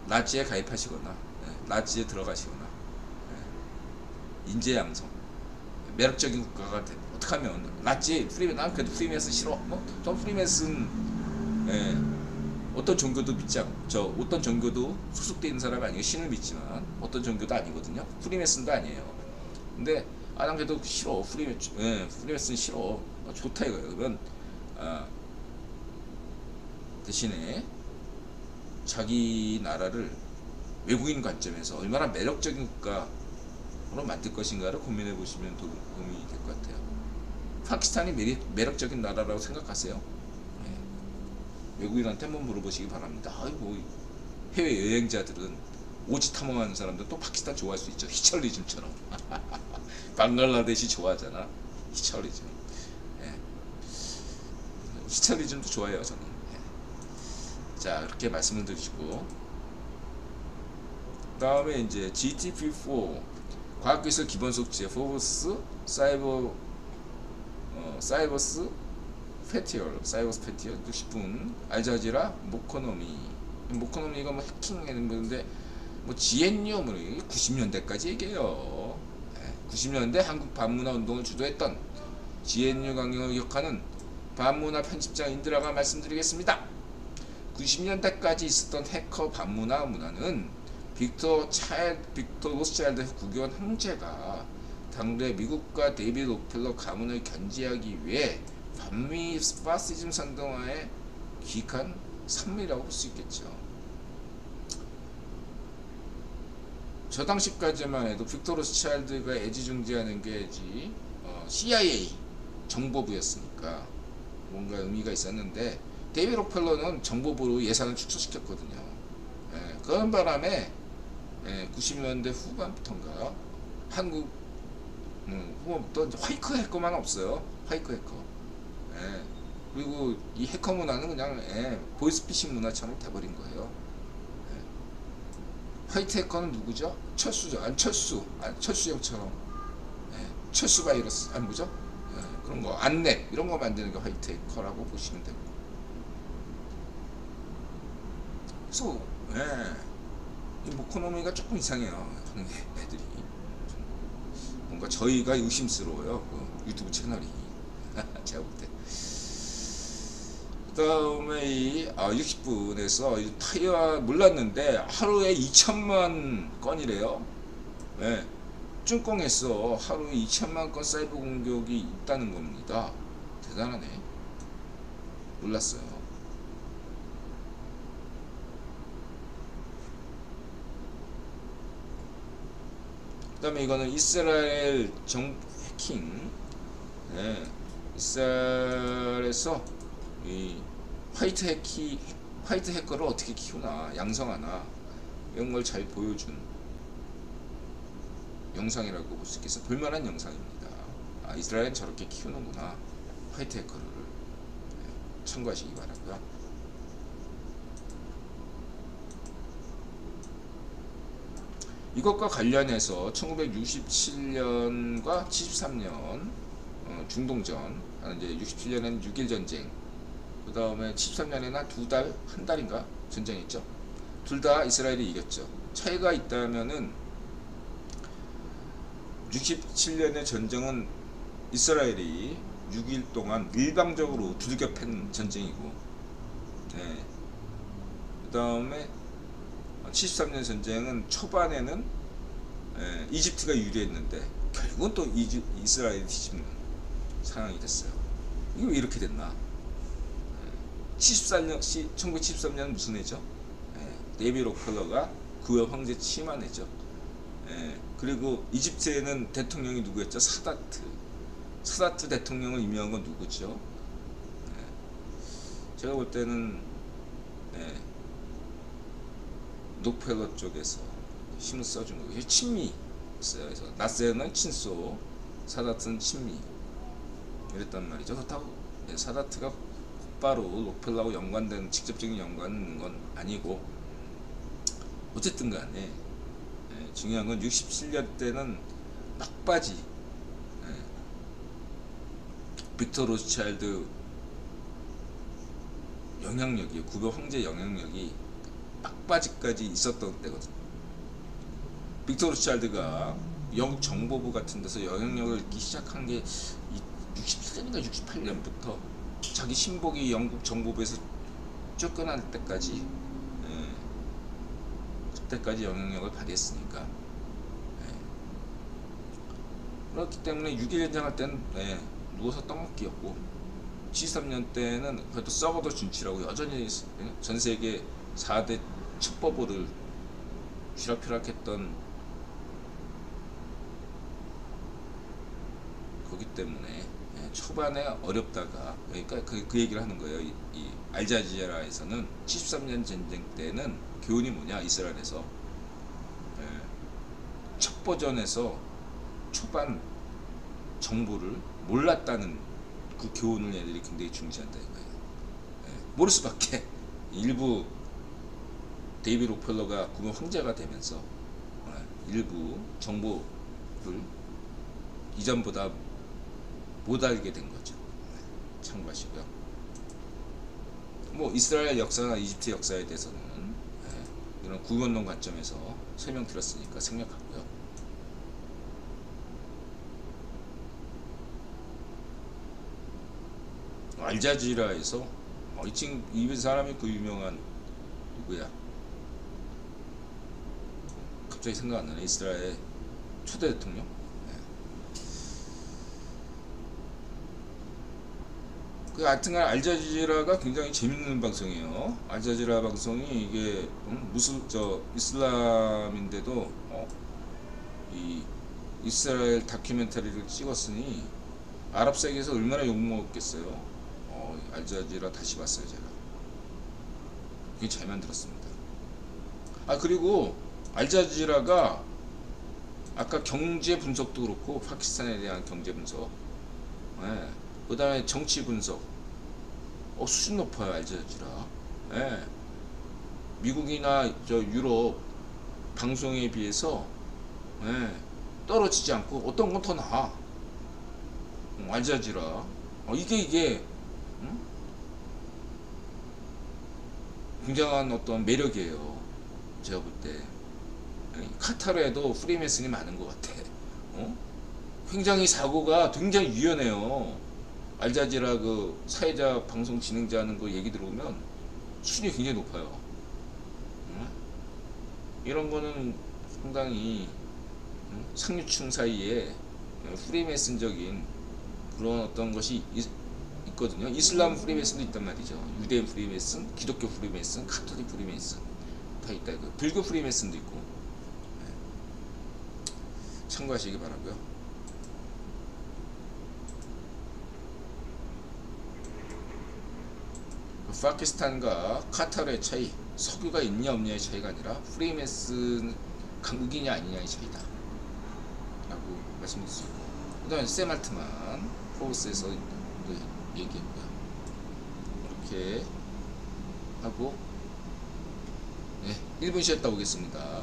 나치에 가입하시거나 나치에 들어가시거나 인재 양성 매력적인 국가가 어떻게 하면 나치 난 그래도 프리메슨 싫어. 전 프리메슨 어떤 종교도 믿지 않고 어떤 종교도 소속돼 있는 사람이 아니고 신을 믿지만 어떤 종교도 아니거든요. 프리메슨도 아니에요. 근데 난 그래도 싫어. 프리메슨 싫어. 좋다 이거예요. 그러면 대신에 자기 나라를 외국인 관점에서 얼마나 매력적인 국가로 만들 것인가를 고민해 보시면 도움이 될 것 같아요. 파키스탄이 매력적인 나라라고 생각하세요? 외국인한테 한번 물어보시기 바랍니다. 아이고, 해외 여행자들은 오지 탐험하는 사람들 또 파키스탄 좋아할 수 있죠. 히철리즘처럼. 방글라데시 좋아하잖아. 히철리즘. 히철리즘도 좋아해요, 저는. 자, 그렇게 말씀을 드리시고, 그 다음에 이제 GTP4 과학기술 기본속체 포브스 사이버스 페티얼 60분 알자지라 모코노미가 뭐 해킹하는 건데 뭐 GNU 90년대까지 얘기해요. 90년대 한국 반문화 운동을 주도했던 GNU 강령을 기억하는 반문화 편집자 인드라가 말씀드리겠습니다. 90년대까지 있었던 해커 반문화 문화는 빅터 로스차일드 국유원 형제가 당대 미국과 데이비드 록펠러 가문을 견제하기 위해 반미 파시즘 선동화에 기획한 산물이라고 볼 수 있겠죠. 저 당시까지만 해도 빅터 로스차일드가 애지중지하는 게 CIA 정보부였으니까 뭔가 의미가 있었는데 데이비드 록펠러는 정보부로 예산을 축소시켰거든요. 그런 바람에 90년대 후반부터인가 한국 후반부터 화이트 해커만 없어요. 화이트 해커. 그리고 이 해커 문화는 그냥 보이스피싱 문화처럼 돼버린 거예요. 화이트 해커는 누구죠? 철수죠. 철수 형처럼 철수 바이러스 뭐죠? 그런 거 안랩 이런 거 만드는 게 화이트 해커라고 보시면 되고. 그래서 이 모코노미가 조금 이상해요. 하는 애들이 뭔가 저희가 의심스러워요. 그 유튜브 채널이 제가 볼 때. 그 다음에 이 60분에서 타이와 몰랐는데 하루에 2천만 건이래요. 쭝꽁에서 하루에 2천만 건 사이버 공격이 있다는 겁니다. 대단하네. 몰랐어요. 그 다음에 이거는 이스라엘 해킹. 이스라엘에서 이 화이트 해커를 어떻게 키우나 양성하나 이런 걸 잘 보여준 영상이라고 볼 수 있겠어. 볼만한 영상입니다. 이스라엘은 저렇게 키우는구나. 화이트 해커를 참고하시기 바라고요. 이것과 관련해서 1967년과 73년 중동전, 이제 67년에는 6.1 전쟁, 그 다음에 73년에는 한 달인가 전쟁했죠. 둘 다 이스라엘이 이겼죠. 차이가 있다면은 67년의 전쟁은 이스라엘이 6일 동안 일방적으로 두들겨 팬 전쟁이고, 네. 그 다음에 73년 전쟁은 초반에는 이집트가 유리했는데 결국은 또 이스라엘이 뒤집는 상황이 됐어요. 이게 왜 이렇게 됐나? 1973년 무슨 해죠? 데이비드 록펠러가 구역 황제 취임한 해죠. 그리고 이집트에는 대통령이 누구였죠? 사다트 대통령을 임명한 건 누구죠? 제가 볼 때는 록펠러 쪽에서 힘을 써준 거예요. 친미 있어요. 그래서 나세르는 친소, 사다트는 친미 이랬단 말이죠. 그렇다고 사다트가 곧바로 록펠러하고 연관된 직접적인 연관은 건 아니고, 어쨌든 간에 중요한 건 67년 때는 막바지 빅터 로스차일드 영향력이, 구별 황제 영향력이 막바지까지 있었던 때거든요. 빅터 로스차일드가 영국 정보부 같은 데서 영향력을 잃기 시작한 게 67년인가 68년부터 자기 신복이 영국 정보부에서 쫓겨날 때까지, 그때까지 영향력을 발휘했으니까. 그렇기 때문에 6.1전쟁 할 때는 누워서 떠먹기였고, 73년 때는 그래도 썩어도 준치라고 여전히 전세계 4대 첩보부를 쥐락펴락했던 거기 때문에 초반에 어렵다가, 그러니까 그 얘기를 하는 거예요. 이 알자지라에서는 73년 전쟁 때는 교훈이 뭐냐, 이스라엘에서 첩보전에서 초반 정보를 몰랐다는 그 교훈을 얘들이 굉장히 중시한다 이거예요. 모를 수밖에. 일부 데이비드 록펠러가 구명 황제가 되면서 일부 정보를 이전보다 못 알게 된 거죠. 참고하시고요. 뭐 이스라엘 역사나 이집트 역사에 대해서는 이런 구원론 관점에서 설명드렸으니까 생략하고요. 알자지라에서 이 사람이 그 유명한 누구야? 갑자기 생각 안 나네. 이스라엘 초대 대통령? 그 하여튼간 알자지라가 굉장히 재밌는 방송이에요. 알자지라 방송이 이게 이슬람인데도 이 이스라엘 다큐멘터리를 찍었으니 아랍 세계에서 얼마나 욕먹었겠어요. 알자지라 다시 봤어요 제가. 되게 잘 만들었습니다. 그리고 알자지라가 아까 경제 분석도 그렇고, 파키스탄에 대한 경제 분석, 그 다음에 정치 분석, 수준 높아요 알자지라. 미국이나 유럽 방송에 비해서 떨어지지 않고 어떤 건 더 나아. 알자지라 이게 굉장한 어떤 매력이에요. 제가 볼 때 카타르에도 프리메슨이 많은 것 같아. 굉장히 사고가 굉장히 유연해요. 알자지라 그 사회자 방송 진행자 하는 거 얘기 들어보면 수준이 굉장히 높아요. 이런 거는 상당히 상류층 사이에 프리메슨적인 그런 어떤 것이 있거든요. 이슬람 프리메슨도 있단 말이죠. 유대인 프리메슨, 기독교 프리메슨, 카톨릭 프리메슨 다 있다. 불교 프리메슨도 있고. 참고하시기 바라고요. 파키스탄과 카타르의 차이, 석유가 있냐 없냐의 차이가 아니라 프리메슨 강국이냐 아니냐의 차이다 라고 말씀드릴 수 있고, 그 다음에 샘 알트만 포브스에서 얘기했고요. 이렇게 하고 1분 쉬었다 오겠습니다.